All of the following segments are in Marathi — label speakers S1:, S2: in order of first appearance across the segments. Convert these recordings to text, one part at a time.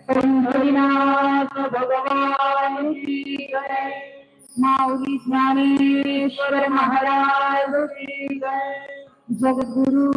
S1: पंढरीनाथ भगवान की जय. माऊली ज्ञानेश्वर महाराज की जय. जगद्गुरु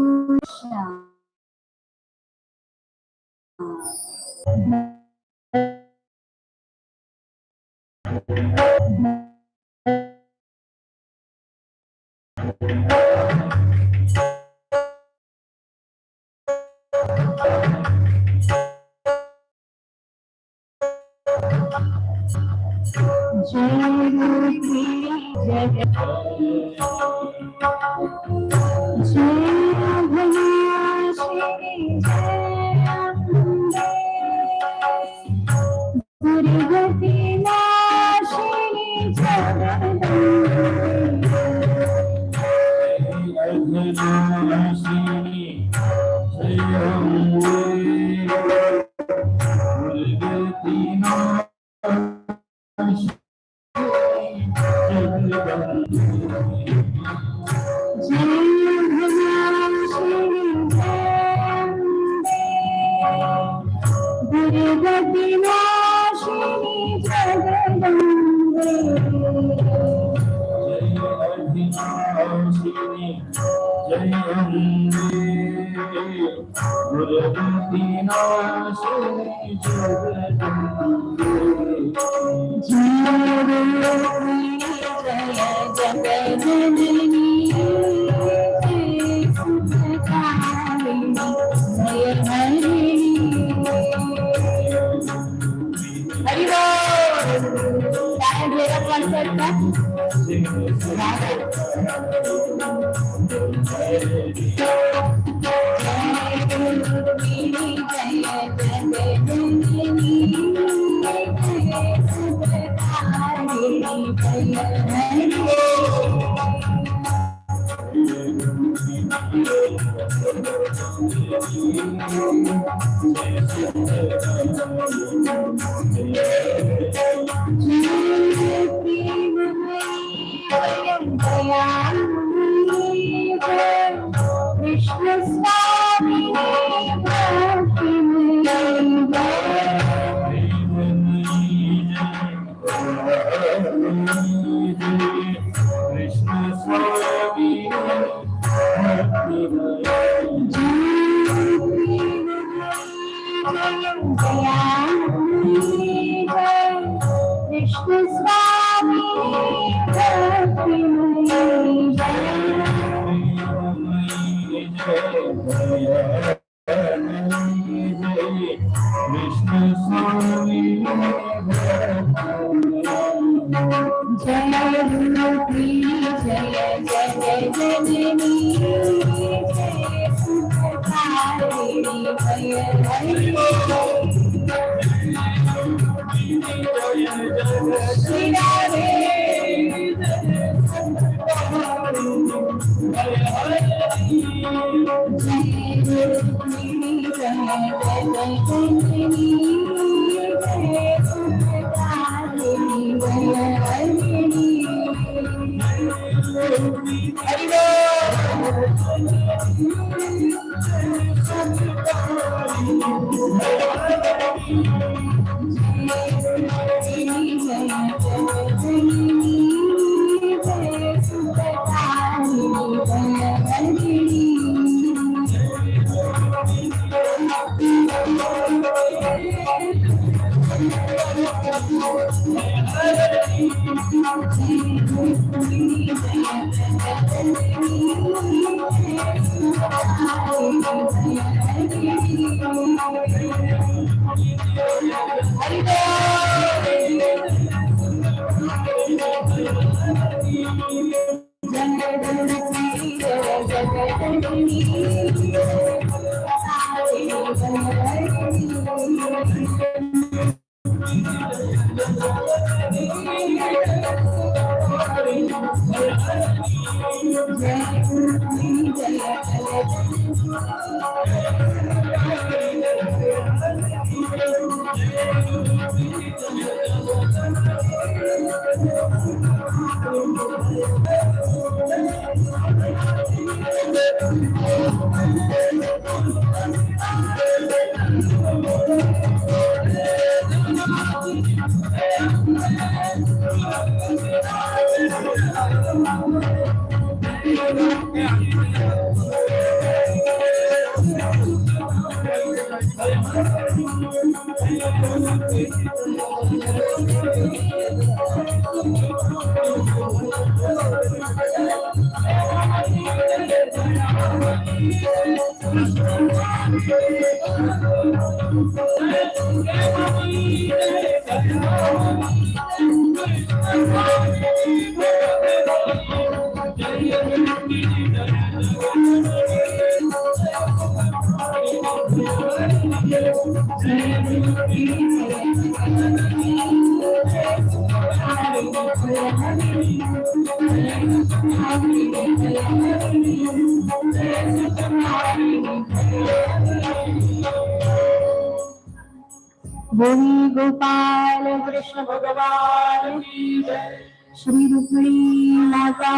S1: गोविंद गोपाल कृष्ण भगवान की जय। श्री रुक्मिणी माता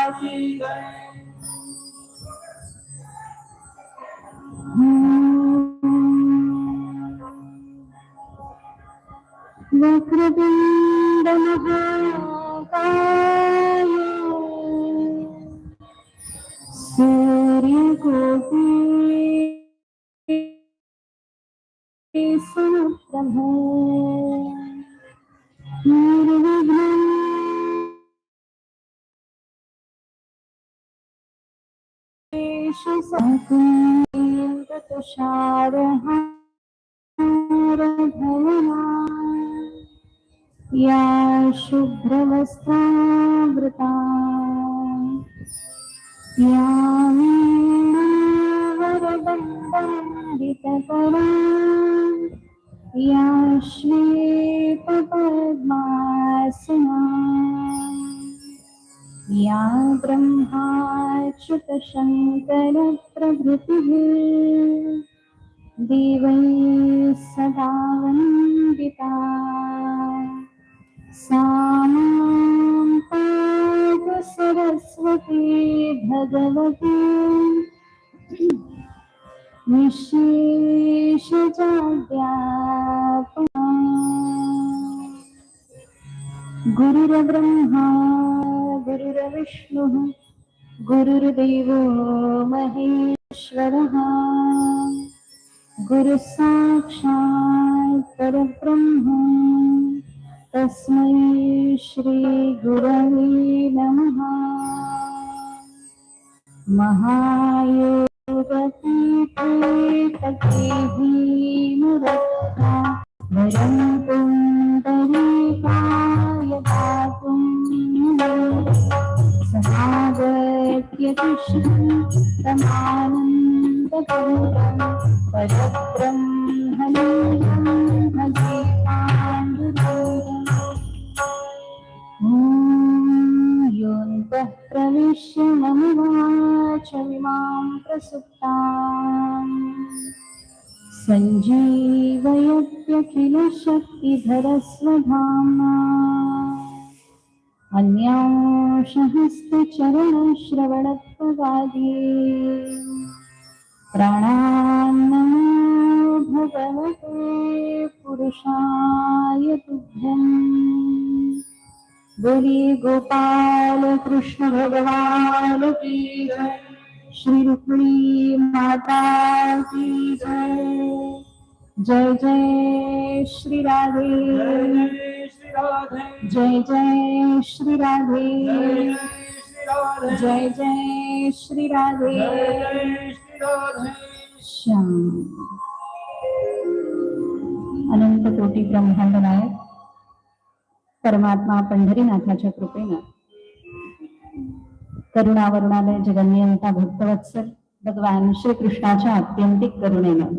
S1: की जय। वक्रतुंड महाकाय सूर्यकोटि समप्रभ निर्विघ्नं तुषारहारधवला या शुभ्रवस्त्रावृता या वीणावरदण्डमण्डितकरा या श्वेतपद्मासना या ब्रह्माच्युतशङ्करप्रभृतिः देवैः सदा वन्दिता सा मां पातु सरस्वती भगवती विशेषजाड्यापना। गुरुर्ब्रह्मा गुरुर्विष्णुः गुरुर्देवो महेश्वरः गुरुः साक्षात् परब्रह्म तस्मै श्री गुरवे नमः। महायोगपीठे भीमवक्ता वरं पुण्डरीकाय दातुं समागत्य कृष्णं तमानन्दपूर्णं परब्रह्मलीनं भजे पाण्डुरङ्गम्। योऽन्तः प्रविश्य मम वाचमिमां प्रसुप्ताम् सञ्जीवयत्यखिलशक्तिधरस्वधाम्ना अन्यांशहस्तचरणश्रवणत्वगादि प्राणान्नमो भगवते पुरुषाय तुभ्यम्। बोलिए गोपाल कृष्ण भगवान की जय। श्री रुक्मिणी माता की जय। जय जय श्री राधे जय जय श्री राधे जय जय श्री राधे। श्याम अनंत कोटी ब्रह्मांड नायक परमात्मा पंढरीनाथाच्या कृपेनं करुणावरुणालय जगन्नियंता भक्तवत्सल भगवान श्रीकृष्णाच्या आत्यंतिक करुणेनं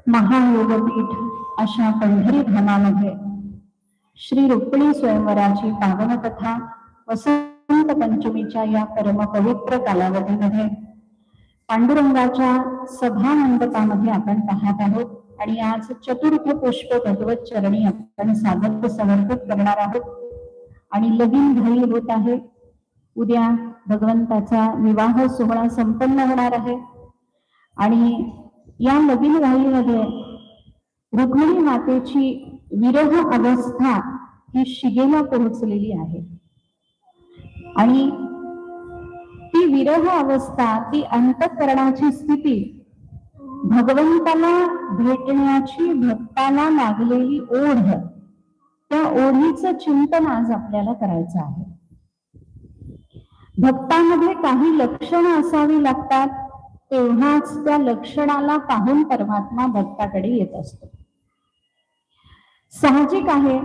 S1: महायोगपीठ अशा पंढरी धामामध्ये श्री रुक्मिणी स्वयंवराची पावन कथा वसंत पंचमीच्या या परम पवित्र कालावधीमध्ये पांडुरंगाच्या सभा मंडपामध्ये आपण पाहत आहोत आणि आज चतुर्थ पुष्प भगवत चरणी आपण सादर समर्पित करणार आहोत आणि लगीन घाई होत आहे। उद्या भगवंताचा विवाह सोहळा संपन्न होणार आहे आणि या लगीन घाईमध्ये रुक्मिणी मातेची विरह अवस्था ही शिगेला पोहोचलेली आहे आणि ती विरह अवस्था, ती अंतःकरणाची स्थिती, भगवंताला भेटण्याची भक्ताला लागलेली ओढ, त्या ओढीचं चिंतन आज आपल्याला करायचं आहे. भक्तांमध्ये काही लक्षणं असावी लागतात, तेव्हाच त्या लक्षणाला पाहून परमात्मा भक्ताकडे येत असतो. साहजिक आहे,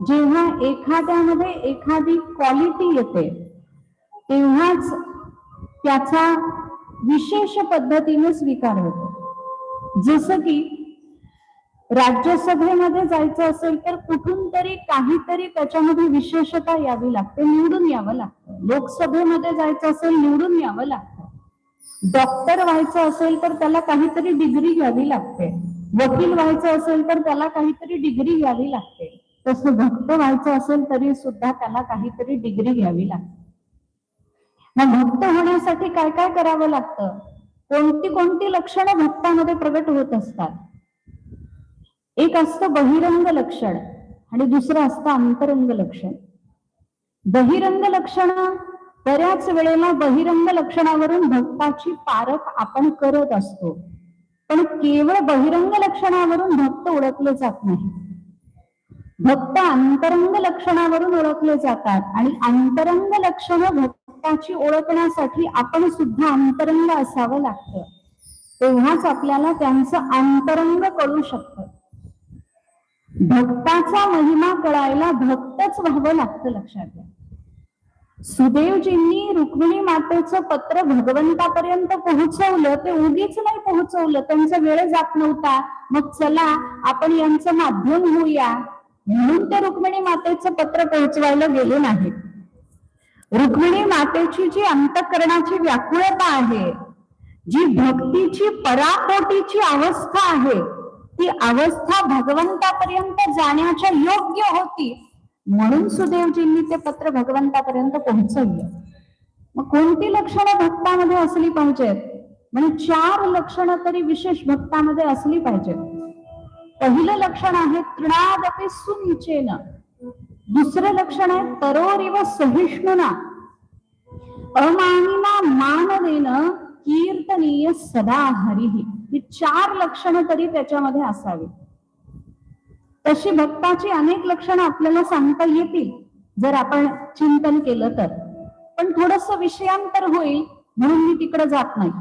S1: जेव्हा एखाद्यामध्ये एखादी क्वालिटी येते तेव्हाच त्याचा विशेष पद्धतीने स्वीकार होतो. जसं की राज्यसभेमध्ये जायचं असेल तर कुठून तरी काहीतरी त्याच्यामध्ये विशेषता यावी लागते, निवडून यावं लागतं. लोकसभेमध्ये जायचं असेल, निवडून यावं लागतं. डॉक्टर व्हायचं असेल तर त्याला काहीतरी डिग्री घ्यावी लागते. वकील व्हायचं असेल तर त्याला काहीतरी डिग्री घ्यावी लागते. तसं भक्त व्हायचं असेल तरी सुद्धा त्याला काहीतरी डिग्री घ्यावी लागते. मग भक्त होण्यासाठी काय काय करावं लागतं, कोणती कोणती लक्षणं भक्तामध्ये प्रगट होत असतात. एक असतं बहिरंग लक्षण आणि दुसरं असतं अंतरंग लक्षण. बहिरंग लक्षण बऱ्याच वेळेला बहिरंग लक्षणावरून भक्ताची पारख आपण करत असतो, पण केवळ बहिरंग लक्षणावरून भक्त ओळखले जात नाही. भक्त अंतरंग लक्षणावरून ओळखले जातात आणि अंतरंग लक्षण भक्ताची ओळखण्यासाठी आपण सुद्धा अंतरंग असावं लागतं, तेव्हाच आपल्याला त्यांचं अंतरंग कळू शकतं. भक्ताचा महिमा कळायला भक्तच व्हावं लागतं, लक्षात घ्या. सुदैवजींनी रुक्मिणी मातेचं पत्र भगवंतापर्यंत पोहोचवलं, ते उगीच नाही पोहोचवलं, त्यांचा वेळ जात नव्हता. मग चला आपण यांचं माध्यम होऊया म्हणून ते रुक्मिणी मातेचं पत्र पोहोचवायला गेले नाहीत. रुक्मिणी मातेची जी अंतःकरणाची व्याकुळता आहे, जी भक्तीची पराकोटीची अवस्था आहे, ती अवस्था भगवंतापर्यंत जाण्याच्या योग्य होती, म्हणून सुदैवजींनी ते पत्र भगवंतापर्यंत पोहोचवलं. मग कोणती लक्षणं भक्तामध्ये असली पाहिजेत, म्हणजे 4 लक्षणं तरी विशेष भक्तामध्ये असली पाहिजेत. पहिलं लक्षण आहे तृणादपि सुनिचेन. दुसरं लक्षण आहे तरोरिव सहिष्णुना. अमानिना मान देणं कीर्तनीय सदा हरिही. ही 4 लक्षणं तरी त्याच्यामध्ये असावी. तशी भक्ताची अनेक लक्षणं आपल्याला सांगता येतील जर आपण चिंतन केलं तर, पण थोडस विषयांतर होईल म्हणून मी तिकडे जात नाही.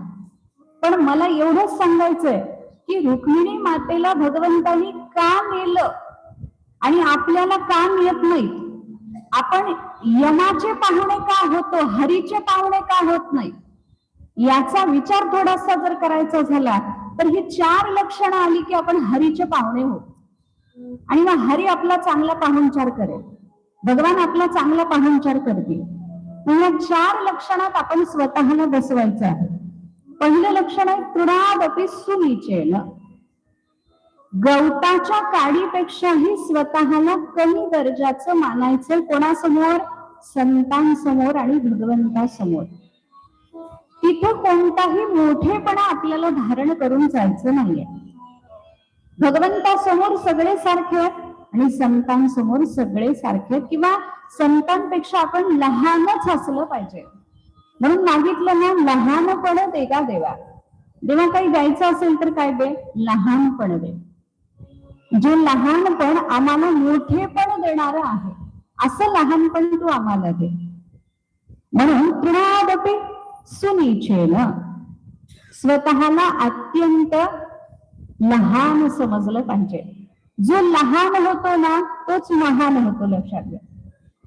S1: पण मला एवढंच सांगायचंय की रुक्मिणी मातेला भगवंतानी का नेलं आणि आपल्याला का नेत नाही. आपण यमाचे पाहुणे का होतो, हरीचे पाहुणे का होत नाही, याचा विचार थोडासा जर करायचा झाला तर ही 4 लक्षणं आली की आपण हरीचे पाहुणे होतो आणि मग हरी आपला चांगला पाहुणचार करेल, भगवान आपला चांगला पाहुणचार करतील. या 4 लक्षणात आपण स्वतःला बसवायचं आहे. पहिलं लक्षण आहे तृणादपि सुनिचेन. गवताच्या काडीपेक्षाही स्वतःला कमी दर्जाचं मानायचं. कोणासमोर? संतांसमोर आणि भगवंतासमोर. तिथं कोणताही मोठेपणा आपल्याला धारण करून जायचं नाहीये. भगवंतासमोर सगळे सारखे आणि संतांसमोर सगळे सारखे, किंवा संतांपेक्षा आपण लहानच असलं पाहिजे. म्हणून मागितलं ना, लहानपण दे का देवा. जेव्हा काही द्यायचं असेल तर काय दे? लहानपण दे. जे लहानपण आम्हाला मोठेपण देणार आहे असं लहानपण तू आम्हाला दे. म्हणून तृणादपि सुनिचेन. स्वतःला अत्यंत लहान समजलं पाहिजे. जो लहान होतो ना तोच महान होतो, लक्षात घ्या.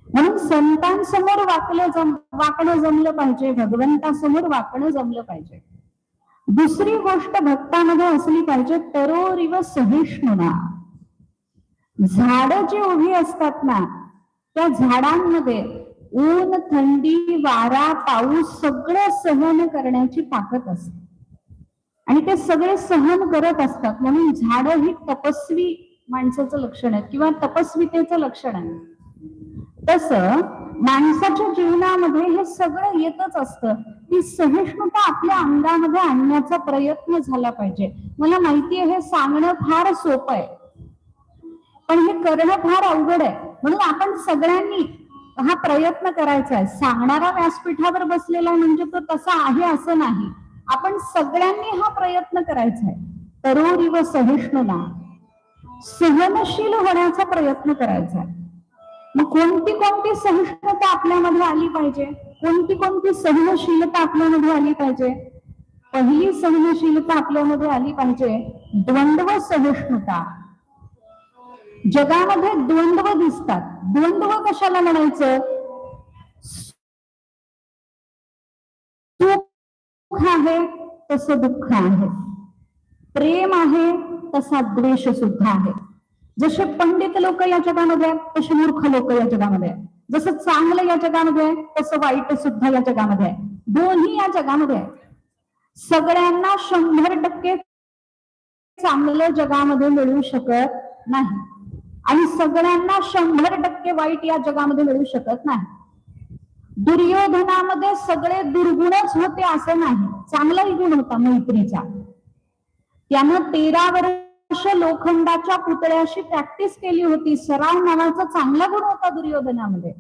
S1: म्हणून संतांसमोर वाकणं जमलं पाहिजे, भगवंतासमोर वाकणं जमलं पाहिजे. दुसरी गोष्ट भक्तामध्ये असली पाहिजे तरोरिव सहिष्णुना. झाडं जी उभी असतात ना, त्या झाडांमध्ये ऊन, थंडी, वारा, पाऊस सगळं सहन करण्याची ताकद असते आणि ते सगळे सहन करत असतात. म्हणून झाडं ही तपस्वी माणसाचं लक्षण आहे किंवा तपस्वितेचं लक्षण आहे. तसं माणसाच्या जीवनामध्ये हे सगळं येतच असतं, ती सहिष्णुता आपल्या अंगामध्ये आणण्याचा प्रयत्न झाला पाहिजे. मला माहिती आहे हे सांगणं फार सोपं आहे, पण हे करणं फार अवघड आहे. म्हणून आपण सगळ्यांनी हा प्रयत्न करायचा आहे. सांगणारा व्यासपीठावर बसलेला म्हणजे तो तसा आहे असं नाही. आपण सगळ्यांनी हा प्रयत्न करायचा आहे. तरोरिव सहिष्णुना, सहनशील होण्याचा प्रयत्न करायचा आहे. मग कोणती कोणती सहिष्णुता आपल्यामध्ये आली पाहिजे, कोणती कोणती सहनशीलता आपल्यामध्ये आली पाहिजे? पहिली सहनशीलता आपल्यामध्ये आली पाहिजे द्वंद्व सहिष्णुता. जगामध्ये द्वंद्व दिसतात. द्वंद्व कशाला म्हणायचं? सुख आहे तसं दुःख आहे, प्रेम आहे तसा द्वेष सुद्धा आहे. जसे पंडित लोक या जगामध्ये आहेत तसे मूर्ख लोक या जगामध्ये आहेत. जसं चांगलं या जगामध्ये आहे तसं वाईट सुद्धा या जगामध्ये आहे. दोन्ही या जगामध्ये आहे. सगळ्यांना 100% चांगलं जगामध्ये मिळू शकत नाही आणि सगळ्यांना 100% वाईट या जगामध्ये मिळू शकत नाही. दुर्योधनामध्ये सगळे दुर्गुणच होते असं नाही, चांगलाही गुण होता मैत्रीचा. त्यानं 13 वर्ष लोखंडाच्या पुतळ्याशी प्रॅक्टिस केली होती. सराव नावाचा चांगला गुण होता दुर्योधनामध्ये.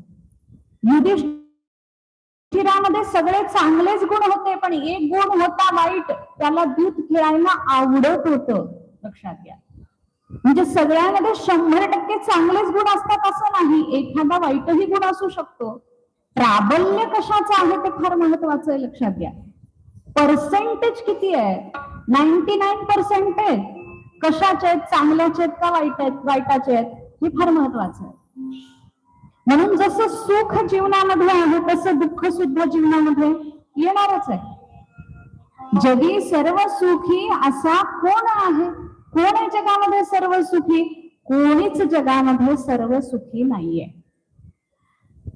S1: युधिष्ठिरामध्ये सगळे चांगलेच गुण होते, पण एक गुण होता वाईट, त्याला दूध खेळायला आवडत होतं. लक्षात घ्या. म्हणजे सगळ्यांमध्ये 100% चांगलेच गुण असतात असं नाही, एखादा वाईटही गुण असू शकतो. प्राबल्य कशाचं आहे ते फार महत्वाचं आहे. लक्षात घ्या. पर्सेंटेज किती आहे? 99% कशाचे आहेत? चांगल्याचे आहेत का वाईटाचे आहेत? हे फार महत्वाचं आहे. म्हणून जसं सुख जीवनामध्ये आहे तसं दुःख सुद्धा जीवनामध्ये येणारच आहे. जगी सर्व सुखी असा कोण आहे? कोण आहे जगामध्ये सर्व सुखी? कोणीच जगामध्ये सर्व सुखी नाहीये.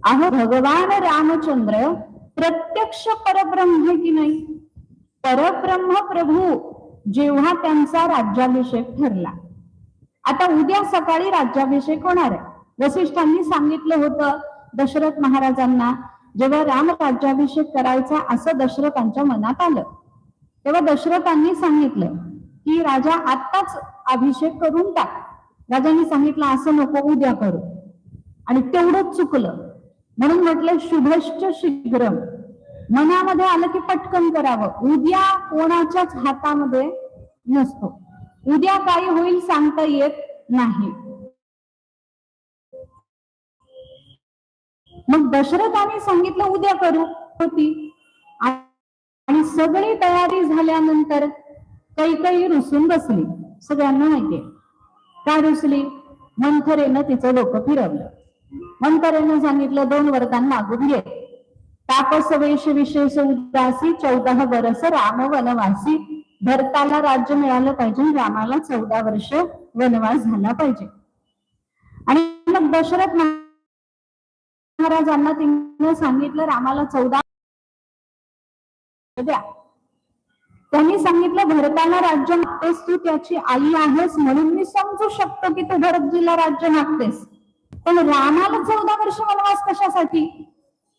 S1: अहो भगवान रामचंद्र प्रत्यक्ष परब्रह्म आहे की नाही? परब्रह्म प्रभू जेव्हा त्यांचा राज्याभिषेक ठरला, आता उद्या सकाळी राज्याभिषेक होणार आहे. वसिष्ठांनी सांगितलं होतं दशरथ महाराजांना, जेव्हा राम राज्याभिषेक करायचा असं दशरथांच्या मनात आलं, तेव्हा दशरथांनी सांगितलं की राजा आत्ताच अभिषेक करून टाक. राजांनी सांगितलं असं नको, उद्या करू. आणि तेवढंच चुकलं. म्हणून म्हटलं शुभश्च शीघ्रम. मनामध्ये आलं की पटकन करावं. उद्या कोणाच्याच हातामध्ये नसतो. उद्या काही होईल सांगता येत नाही. मग दशरथाने सांगितलं उद्या करू होती. आणि सगळी तयारी झाल्यानंतर कैकेयी रुसून बसली. सगळ्यांना माहितीये का रुसली? मंथरेनं तिचं डोकं फिरवलं. मंथरेनं सांगितलं 2 वरदान मागून घे. तापस वेश विशेष उदासी 14 वर्ष राम वनवासी. भरताला राज्य मिळालं पाहिजे, रामाला 14 वर्ष वनवास झाला पाहिजे. आणि मग दशरथ महाराजांना तिने सांगितलं रामाला 14 द्या. त्यांनी सांगितलं भरताला राज्य मागतेस तू, त्याची आई आहेस म्हणून मी समजू शकतो की तू भरतजीला राज्य मागतेस, पण रामाला 14 वर्ष वनवास कशासाठी?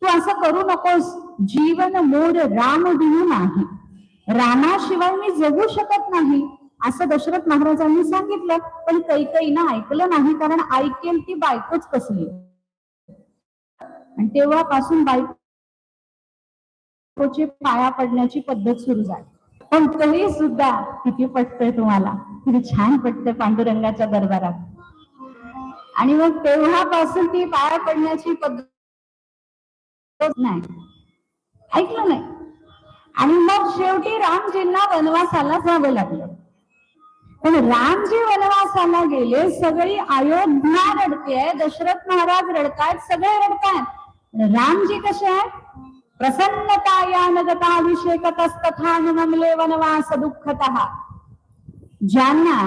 S1: तू असं करू नकोस. जीवन मोर राम बिनु नाही, रामाशिवाय मी जगू शकत नाही असं दशरथ महाराजांनी सांगितलं. पण कैकेयीनं ऐकलं नाही, कारण ऐकेल ती बायकोच कसली. आणि तेव्हापासून बायकोची पाया पडण्याची पद्धत सुरू झाली. पण तरी सुद्धा किती पटतंय तुम्हाला? किती छान पटतंय पांडुरंगाच्या दरबारात. आणि मग तेव्हापासून ती पाया पडण्याची पद्धत नाही, ऐकलं नाही. आणि मग शेवटी रामजींना वनवासाला जावं लागलं. पण रामजी वनवासाला गेले, सगळी अयोध्या रडते, दशरथ महाराज रडतायत, सगळे रडतायत. रामजी कसे आहेत? प्रसन्नताया नगताभिषेकतस्तथा नमले वनवास दुःखतः. ज्यांना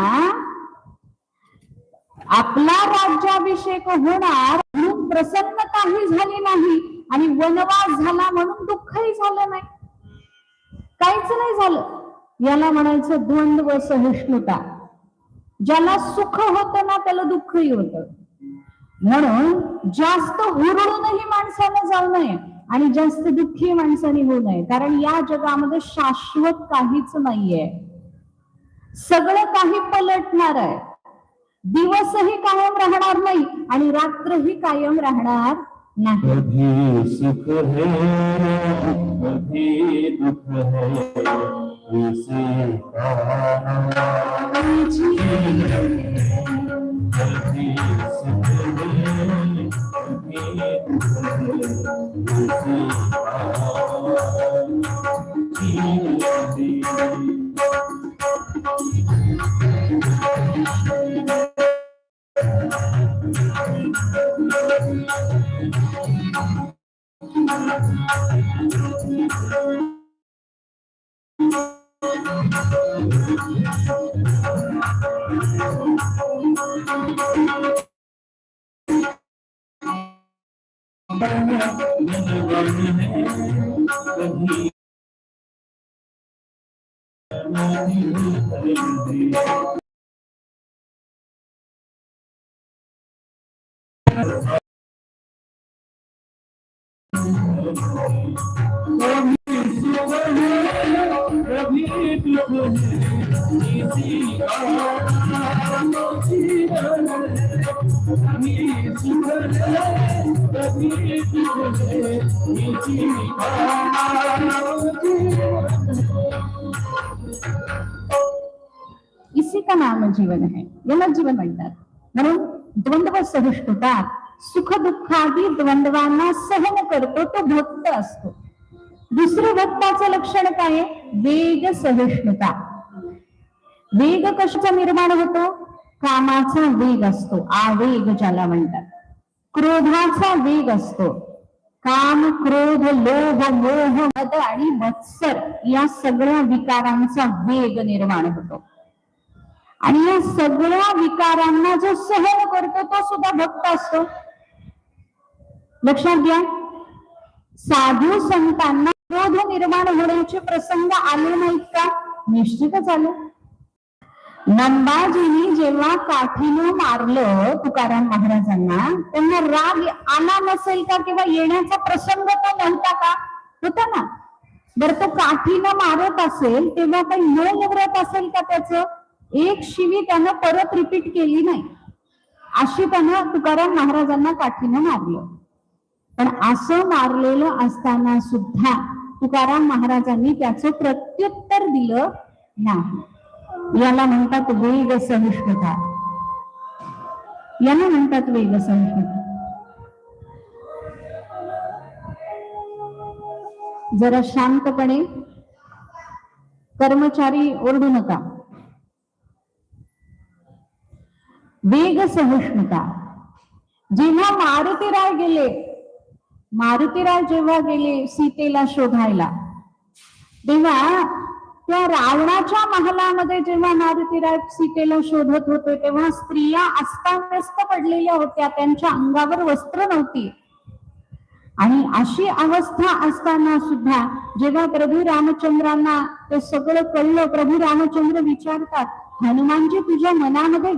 S1: आपला राज्याभिषेक होणार म्हणून प्रसन्नताही झाली नाही आणि वनवास झाला म्हणून दुःखही झालं नाही, काहीच नाही झालं. याला म्हणायचं द्वंद्व सहिष्णुता. ज्याला सुख होतं ना त्याला दुःखही होतं. म्हणून जास्त हुरळूनही माणसानं जाऊ नये. आणि जास्त दुःखी माणसाने होऊ नये, कारण या जगामध्ये शाश्वत काहीच नाहीये. सगळं काही पलटणार आहे. दिवसही कायम राहणार नाही आणि रात्रही कायम राहणार नाही.
S2: कभी सुख है कभी दुख है इसी का कभी सुख है कभी
S1: इसी का नाम जीवन है, याला जीवन म्हणतात. म्हणून द्वंद्व सहिष्णुता, सुख दुःखादी द्वंद्वांना सहन करतो तो भक्त असतो. दुसरं भक्ताचं लक्षण काय? वेग सहिष्णुता. वेग कशाचा निर्माण होतो? कामाचा वेग असतो, आवेग ज्याला म्हणतात. क्रोधाचा वेग असतो. काम, क्रोध, लोभ, मोह, मद आणि मत्सर या सगळ्या विकारांचा वेग निर्माण होतो. आणि या सगळ्या विकारांना जो सहन करतो तो सुद्धा भक्त असतो. लक्षात घ्या, साधू संतांना क्रोध निर्माण होण्याचे प्रसंग आले नाहीत का? निश्चितच आले. नंदाजींनी जेव्हा काठीनं मारलं तुकाराम महाराजांना, त्यांना राग आला नसेल का? किंवा येण्याचा प्रसंग तो नव्हता का? होता ना. बरं, तो काठीनं मारत असेल तेव्हा काही न निवरत असेल का? त्याचं एक शिवी त्यानं परत रिपीट केली नाही, अशी त्यानं तुकाराम महाराजांना काठीनं मारलं. पण असं मारलेलं असताना सुद्धा तुकाराम महाराजांनी त्याचं प्रत्युत्तर दिलं नाही. याला म्हणतात वेग सहिष्णुता. याला म्हणतात वेग सहिष्णुता. जरा शांतपणे, कर्मचारी ओरडू नका. वेग सहिष्णुता. जेव्हा मारुतीराय गेले, मारुतीराय जेव्हा गेले सीतेला शोधायला, तेव्हा त्या रावणाच्या महालामध्ये जेव्हा मारुतीराय सीतेला शोधत होते तेव्हा स्त्रिया अस्ताव्यस्त पडलेल्या होत्या, त्यांच्या अंगावर वस्त्र नव्हती. आणि अशी अवस्था असताना सुद्धा जेव्हा प्रभू रामचंद्रांना ते सगळं कळलं, प्रभू रामचंद्र विचारतात, हनुमानजी तुझ्या मनामध्ये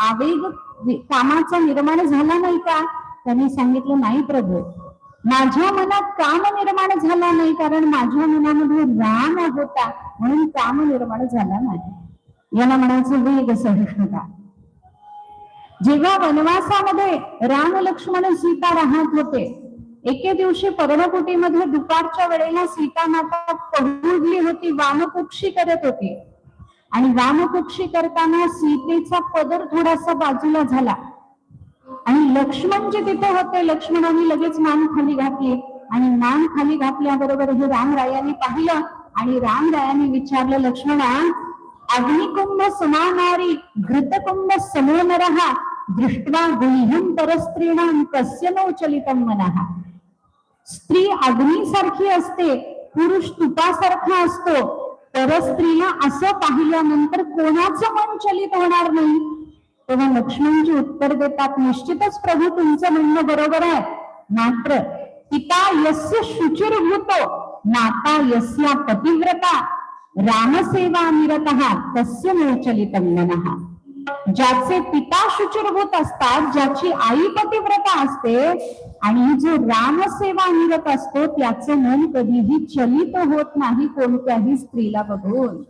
S1: आवेग कामाचा निर्माण झाला नाही का? त्यांनी सांगितलं, नाही प्रभू, माझ्या मनात काम निर्माण झाला नाही, कारण माझ्या मनामध्ये राम होता म्हणून काम निर्माण झाला नाही. याला म्हणायचं वेग सहिष्णुता. जेव्हा वनवासामध्ये राम लक्ष्मण सीता राहत होते, एके दिवशी पर्णकुटीमध्ये दुपारच्या वेळेला सीता माता पहुडली होती, वामकुक्षी करत होती. आणि वामकुक्षी करताना सीतेचा पदर थोडासा बाजूला झाला आणि लक्ष्मण जे तिथे होते, लक्ष्मणाने लगेच मान खाली घातली. आणि मान खाली घातल्याबरोबर हे रामरायांनी पाहिलं आणि रामरायांनी विचारलं, लक्ष्मणा, अग्निकुंभ समानारी घृतकुंभ समो नरहा दृष्ट्वा गुह्यं परस्त्रीणां कस्य नो चलितं मनः. स्त्री अग्नीसारखी असते, पुरुष तुपासारखा असतो, परस्त्रीला असं पाहिल्यानंतर कोणाचं मन चलित होणार नाही? तेव्हा लक्ष्मणजी उत्तर देतात, निश्चितच प्रभू तुमचं म्हणणं बरोबर आहे. मात्र पिता यस्य शुचिर्भूतो माता यस्या पतिव्रता रामसेवा निरतः तस्य नो चलितं मनः. ज्याचे पिता शुचिर्भूत असतात, ज्याची आई पतिव्रता असते, आणि जो रामसेवा निरत असतो त्याचं मन कधीही चलित होत नाही कोणत्याही स्त्रीला बघून,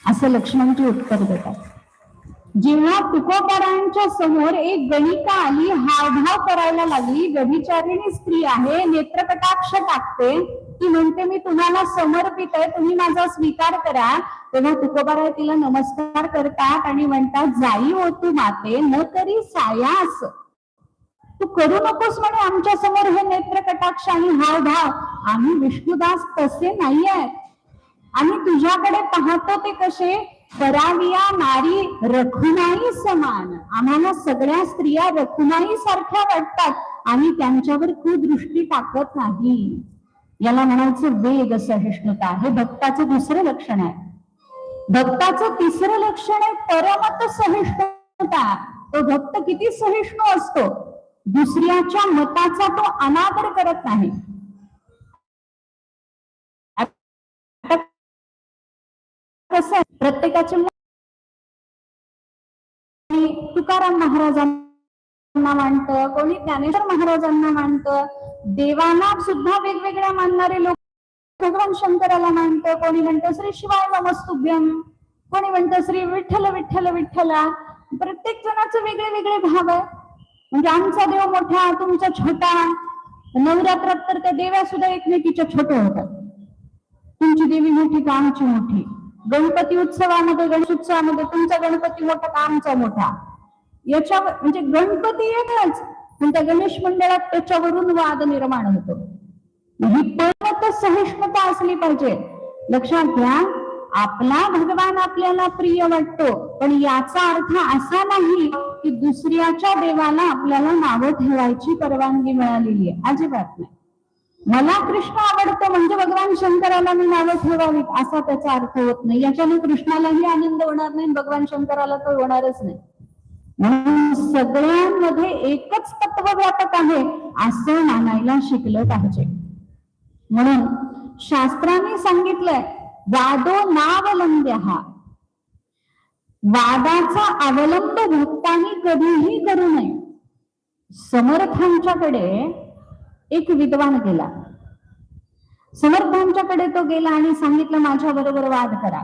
S1: असं लक्ष्मणजी उत्तर देतात. जेव्हा तुकोबारांच्या समोर एक गणिका आली, हावभाव करायला लागली, व्यभिचारिणी स्त्री आहे, नेत्रकटाक्ष टाकते, ती म्हणते मी तुम्हाला समर्पित आहे, तुम्ही माझा स्वीकार करा. तेव्हा तुकोबाराय तिला नमस्कार करतात आणि म्हणतात, जाई हो तू माते न करी सायास, तू करू नकोस म्हणे आमच्या समोर हे नेत्रकटाक्ष आणि हावभाव, आम्ही विष्णुदास तसे नाही आहेत. आम्ही तुझ्याकडे पाहतो ते कसे, कराविया नारी रखुमाई समान, आम्हाला सगळ्या स्त्रिया रखुमाई सारख्या वाटतात, आम्ही त्यांच्यावर कुदृष्टी टाकत नाही. याला म्हणायचं वेग सहिष्णुता. हे भक्ताचं दुसरं लक्षण आहे. भक्ताचं तिसरं लक्षण आहे परमत सहिष्णुता. तो भक्त किती सहिष्णू असतो, दुसऱ्याच्या मताचा तो अनादर करत नाही. कसं प्रत्येकाचे तुकाराम महाराजांना मानतं, कोणी ज्ञानेश्वर महाराजांना मानतं, देवांना सुद्धा वेगवेगळ्या मानणारे लोक भगवान शंकराला मानतं, कोणी म्हणतं श्री शिवाय नमस्तुभ्यम, कोणी म्हणतं श्री विठ्ठल विठ्ठल विठ्ठला. प्रत्येक जणाचे वेगळे वेगळे भाव आहे. म्हणजे आमचा देव मोठा, तुमचा छोटा. नवरात्रात तर त्या देव्या सुद्धा एकमेकीच्या छोट्या होतात. तुमची देवी मोठी का आमची मोठी. गणपती उत्सवामध्ये, गणेशोत्सवामध्ये तुमचा गणपती मोठा का आमचा मोठा. याच्यावर म्हणजे गणपती एकच, पण त्या गणेश मंडळात त्याच्यावरून वाद निर्माण होतो. ही परमत सहिष्णुता असली पाहिजे. लक्षात घ्या, आपला भगवान आपल्याला प्रिय वाटतो, पण याचा अर्थ असा नाही की दुसऱ्याच्या देवाला आपल्याला नावं ठेवायची परवानगी मिळालेली आहे. अजिबात नाही. मला कृष्ण आवडतो म्हणजे भगवान शंकराला मी नावं ठेवावीत असा त्याचा अर्थ होत नाही. याच्याने कृष्णालाही आनंद होणार नाही, भगवान शंकराला तर होणारच नाही. म्हणून सगळ्यांमध्ये एकच तत्व व्यापक आहे असं मानायला शिकलं पाहिजे. म्हणून शास्त्राने सांगितलंय, वादो नावलंब्य, वादाचा अवलंब भक्तांनी कधीही करू नये. समर्थांच्याकडे एक विद्वान गेला. समर्थांच्याकडे तो गेला आणि सांगितलं माझ्या बरोबर वाद करा.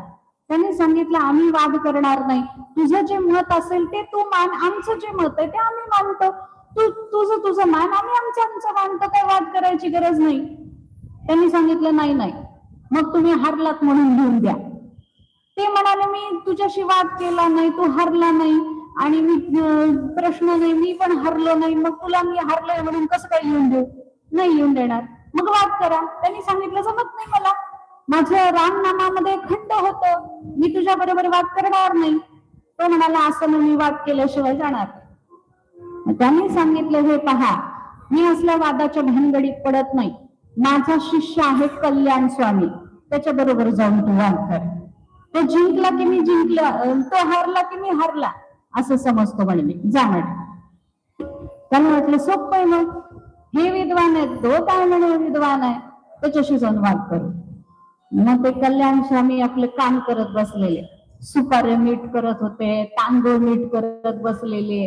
S1: त्याने सांगितलं आम्ही वाद करणार नाही, तुझं जे मत असेल ते तू मान, आमचं जे मत आहे ते आम्ही मानतो, तुझं तुझं मान, आम्ही आमचं मानतो, काही वाद करायची गरज नाही. त्यांनी सांगितलं नाही नाही, मग तुम्ही हारलात म्हणून लिहून द्या. ते म्हणाले मी तुझ्याशी वाद केला नाही, तू हारला नाही आणि मी प्रश्न नाही, मी पण हारलो नाही, मग तुला मी हारलोय म्हणून कसं काय लिहून देऊ. नाही लिहून देणार, मग वाद करा. त्यांनी सांगितलं जमत नाही मला, माझं रामनामामध्ये खंड होतं, मी तुझ्या बरोबर वाद करणार नाही. तो म्हणाला असं मी वाद केल्याशिवाय जाणार. त्यांनी सांगितलं हे पहा, मी असल्या वादाच्या भानगडीत पडत नाही. माझा शिष्य आहे कल्याण स्वामी, त्याच्या बरोबर जाऊन तू वाद कर. तो जिंकला की मी जिंकला, तो हारला की मी हारला असं समजतो म्हणे मी, जा म्हणे. त्याला म्हटलं सोपं आहे, मग हे विद्वान आहे, तो काय म्हणे विद्वान आहे, त्याच्याशी जाऊन वाद करू. मग ते कल्याण स्वामी आपलं काम करत बसलेले, सुपारी मीठ करत होते, तांदूळ मीठ करत बसलेले,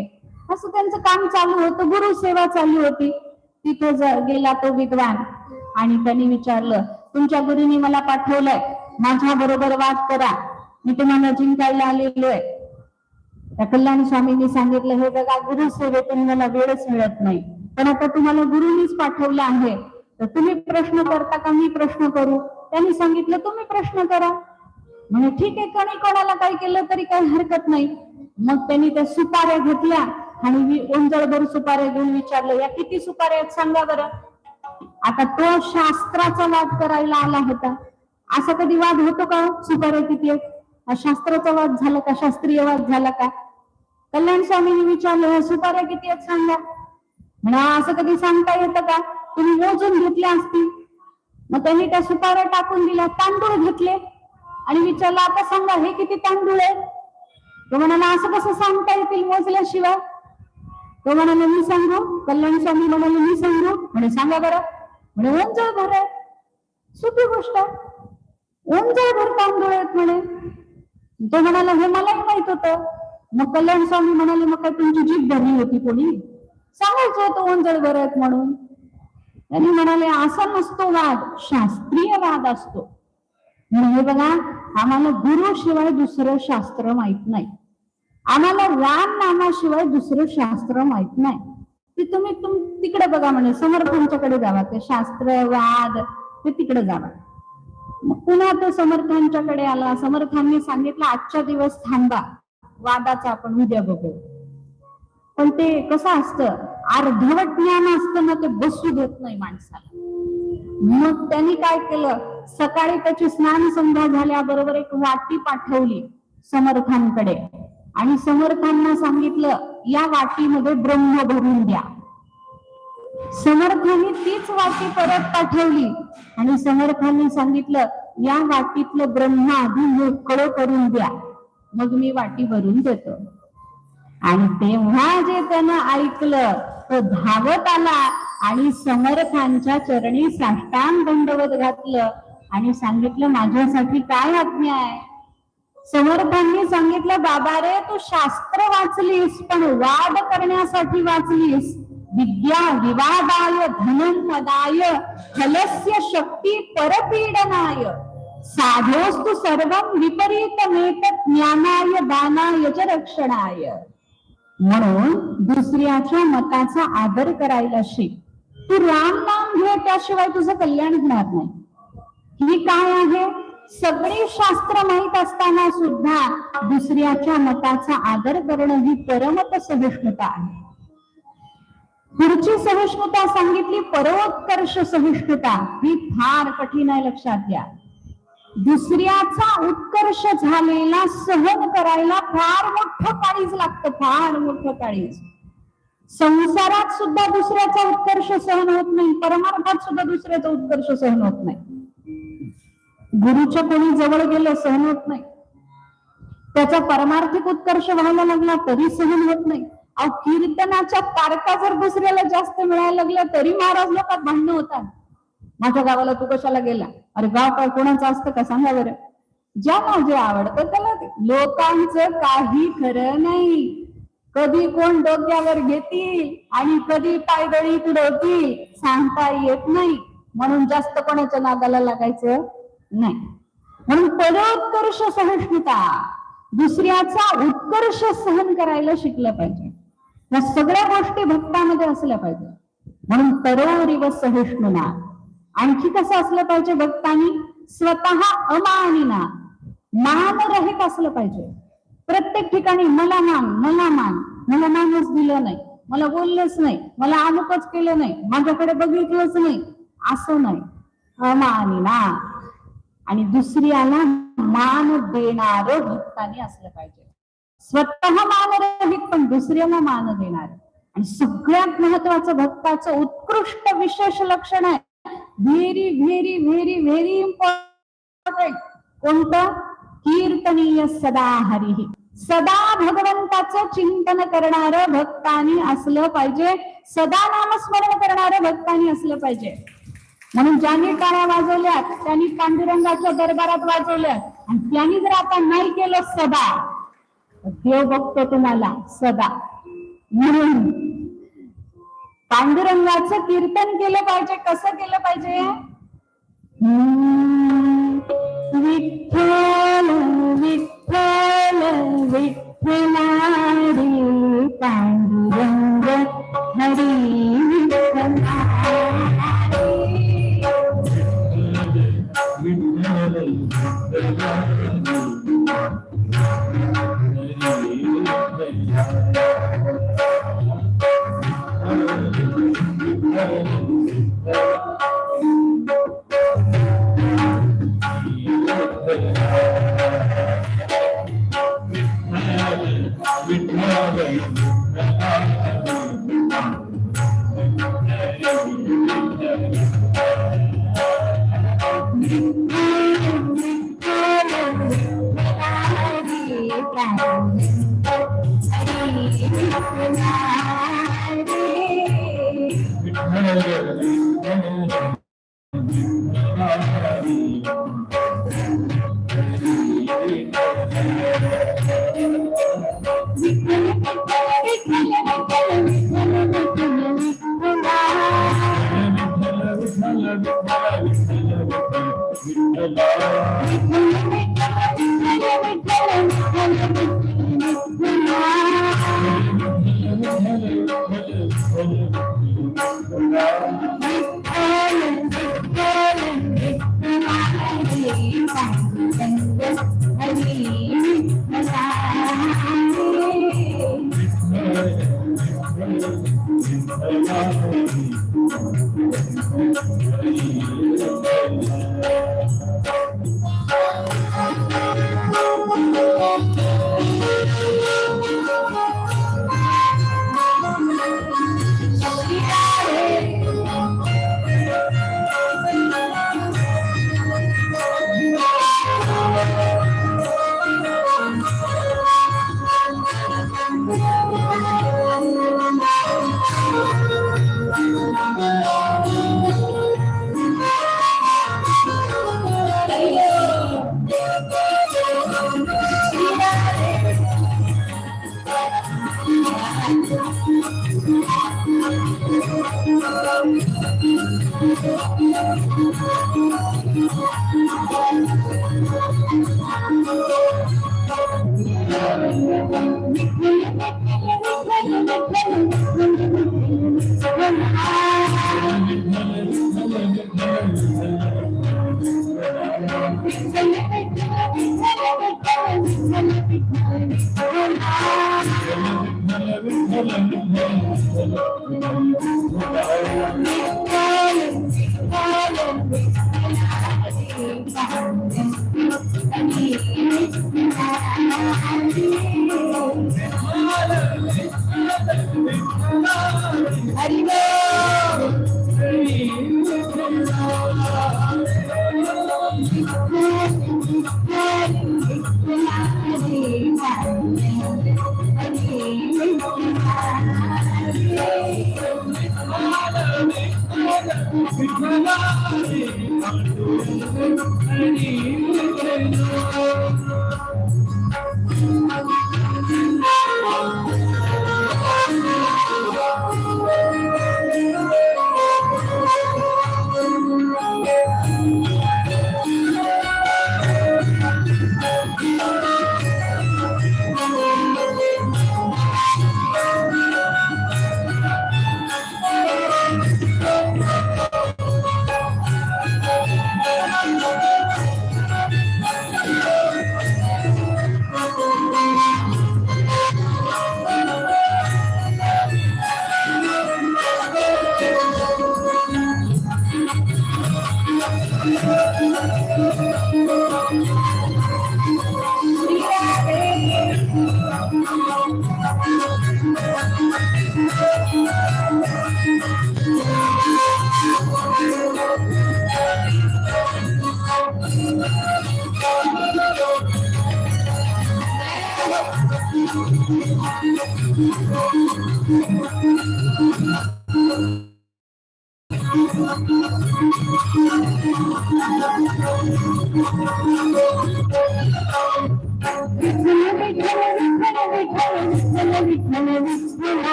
S1: असं त्यांचं काम चालू होतं. गुरु सेवा चालू होती. तिथे गेला तो विद्वान आणि त्यांनी विचारलं तुमच्या गुरुनी मला पाठवलंय, माझ्या बरोबर वाद करा, मी तुम्हाला जिंकायला आलेलो आहे. त्या कल्याण स्वामींनी सांगितलं हे बघा, गुरु सेवेतून मला वेळच मिळत नाही, पण आता तुम्हाला गुरुनीच पाठवलं आहे, तर तुम्ही प्रश्न करता का मी प्रश्न करू. त्यांनी सांगितलं तुम्ही प्रश्न करा. म्हणजे ठीक आहे, कोणी कोणाला काय केलं तरी काही हरकत नाही. मग त्यांनी त्या सुपाऱ्या घेतल्या आणि ओंजळभर सुपाऱ्या घेऊन विचारलं या किती सुपाऱ्या आहेत सांगा बरं. आता तो शास्त्राचा वाद करायला आला होता. असा कधी वाद होतो का, सुपाऱ्या किती आहेत, हा शास्त्राचा वाद झाला का, शास्त्रीय वाद झाला का. कल्याण स्वामींनी विचारलं सुपाऱ्या किती आहेत सांगा. म्हणा असं कधी सांगता येतं का, तुम्ही मोजून घेतल्या असतील. मग त्यांनी त्या सुपाऱ्या टाकून दिल्या, तांदूळ घेतले आणि विचारलं आता सांगा हे किती तांदूळ आहेत. तो म्हणाला असं कसं सांगता येतील मोजल्याशिवाय. तो म्हणाले मी सांगू. कल्याण स्वामी म्हणाले मी सांगू. म्हणे सांगा बरं. म्हणे ओंजळ भर आहे. सोपी गोष्ट, ओंजळ भर तांदूळ आहेत म्हणे. तो म्हणाला हे मलाही माहित होतं. मग कल्याण स्वामी म्हणाले मग काय तुमची जीभ भरली होती कोणी. सांगायचं तो ओंजळ बरं म्हणून. त्यांनी म्हणाले असा नसतो वाद, शास्त्रीय वाद असतो. म्हणजे बघा, आम्हाला गुरु शिवाय दुसरं शास्त्र माहित नाही, आम्हाला राम नामाशिवाय दुसरं शास्त्र माहित नाही. ते तुम्ही तिकडे बघा म्हणे, समर्थांच्याकडे जावा, ते शास्त्र वाद ते तिकडे जावा. मग पुन्हा तो समर्थांच्याकडे आला. समर्थांनी सांगितलं आजच्या दिवस थांबा, वादाचा आपण उद्या बघू. पण ते कसं असतं, अर्धवट ज्ञान असतं ना, ते बसू देत नाही माणसाला. मग त्यांनी काय केलं, सकाळी त्याची स्नान संध्या झाल्याबरोबर एक वाटी पाठवली समर्थांकडे आणि समर्थांना सांगितलं या वाटीमध्ये ब्रह्म भरून द्या. समर्थांनी तीच वाटी परत पाठवली आणि समर्थांनी सांगितलं या वाटीतलं ब्रह्म आधी मोकळं करून द्या, मग मी वाटी भरून देतो. आणि तेव्हा जे त्यानं ऐकलं तो धावत आला आणि समर्थांच्या चरणी साष्टांग दंडवत घातलं आणि सांगितलं माझ्यासाठी काय आज्ञा आहे. समर्थांनी सांगितलं बाबा रे, तू शास्त्र वाचलीस पण वाद करण्यासाठी वाचलीस. विद्या विवादाय धनं मदाय फलस्य शक्ती परपीडनाय साधोस्तु सर्वं विपरीतमेतत् ज्ञानाय दानाय च रक्षणाय. म्हणून दुसऱ्याच्या मताचा आदर करायला शिक. तू राम नाम घे, त्याशिवाय तुझं कल्याण होणार नाही. ही काय आहे, सगळी शास्त्र माहित असताना सुद्धा दुसऱ्याच्या मताचा आदर करणं ही परमत सहिष्णुता आहे. पुढची सहिष्णुता सांगितली परोत्कर्ष सहिष्णुता. ही फार कठीण आहे, लक्षात घ्या. दुसऱ्याचा उत्कर्ष झालेला सहन करायला फार मोठं काळीज लागतं, फार मोठं काळीज. संसारात सुद्धा दुसऱ्याचा उत्कर्ष सहन होत नाही, परमार्थात सुद्धा दुसऱ्याचा उत्कर्ष सहन होत नाही. गुरुच्या कोणी जवळ गेलं सहन होत नाही, त्याचा परमार्थिक उत्कर्ष व्हायला लागला तरी सहन होत नाही. अहो, कीर्तनाच्या तारका जर दुसऱ्याला जास्त मिळायला लागल्या तरी महाराज लोकात भांडणं होतात. माझ्या गावाला तू कशाला गेला, अरे गाव काय कोणाचं असतं का सांगा बरं. ज्याला जे आवडतं त्याला. लोकांचं काही खरं नाही, कधी कोण डोक्यावर घेतील आणि कधी पायदळी तुडवतील सांगता येत नाही. म्हणून जास्त कोणाच्या नादाला लागायचं नाही. म्हणून परोत्कर्ष सहिष्णुता, दुसऱ्याचा उत्कर्ष सहन करायला शिकलं पाहिजे. या सगळ्या गोष्टी भक्तामध्ये असल्या पाहिजे. म्हणून तरोरिव सहिष्णुना. आणखी कसं असलं पाहिजे भक्तांनी, स्वतः अमानिना, मान रहित असलं पाहिजे. प्रत्येक ठिकाणी मला मान, मला मान, मला मानच दिलं नाही, मला बोललंच नाही, मला अमुकच केलं नाही, माझ्याकडे बघितलंच नाही, असं नाही. अमानिना. आणि दुसऱ्याला मान देणार भक्तांनी असलं पाहिजे. स्वतः मान रहित पण दुसऱ्याला मान देणार. आणि सगळ्यात महत्वाचं भक्ताचं उत्कृष्ट विशेष लक्षण आहे, very very very very important. कोणतं? कीर्तनीय सदा हरिही. सदा भगवंताचं चिंतन करणारं भक्तांनी असलं पाहिजे, सदा नामस्मरण करणारं भक्तांनी असलं पाहिजे. म्हणून ज्यांनी टाळ्या वाजवल्यात त्यांनी पांडुरंगाच्या दरबारात वाजवल्यात, आणि त्यांनी जर आता नाही केलं सदा, देव बघतो तुम्हाला सदा. म्हणून पांडुरंगाचं कीर्तन केलं पाहिजे. कसं केलं पाहिजे? विठ्ठल विठ्ठल विठ्ठलारी पांडुरंग हरी विठ्ठल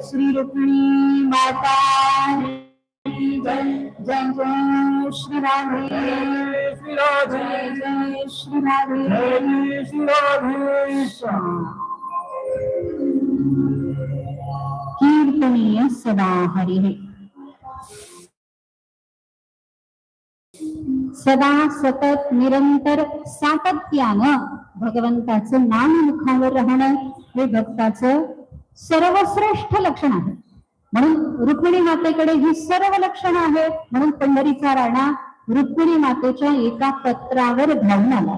S1: श्री रुक्मिणी माता की जय जय जय श्री राधे
S2: श्री राधे
S1: जय श्री राधे
S2: जय श्री राधे
S1: कीर्तनीय सदा हरिः सदा सतत निरंतर सातत्यानं भगवंताचं नाम मुखावर राहणं हे भक्ताचं सर्वश्रेष्ठ लक्षण आहे. म्हणून रुक्मिणी मातेकडे ही सर्व लक्षणं आहेत. म्हणून पंढरीचा राणा रुक्मिणी मातेच्या एका पत्रावर धावून आला.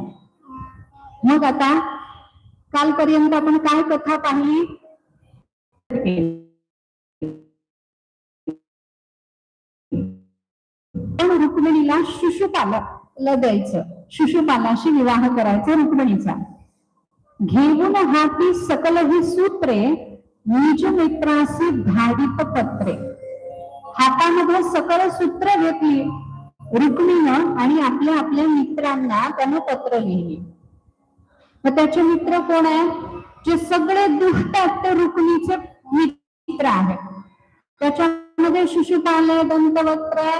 S1: मग आता कालपर्यंत आपण काय कथा पाहिली? रुक्मिणीला शिशुपालाला द्यायचं, शिशुपालाशी विवाह करायचा रुक्मिणीचा. घेऊन हाती सकल ही सूत्रे निज मित्रासी धाडित पत्रे. हातामध्ये सकल सूत्र घेतली रुक्मिणीनं आणि आपल्या आपल्या मित्रांना त्यानं पत्र लिहिली. मग त्याचे मित्र कोण आहे? जे सगळे दुष्ट आहेत ते रुक्मिणीचे मित्र आहेत. त्याच्यामध्ये शिशुपाल आहे, दंतवक्त्र आहे,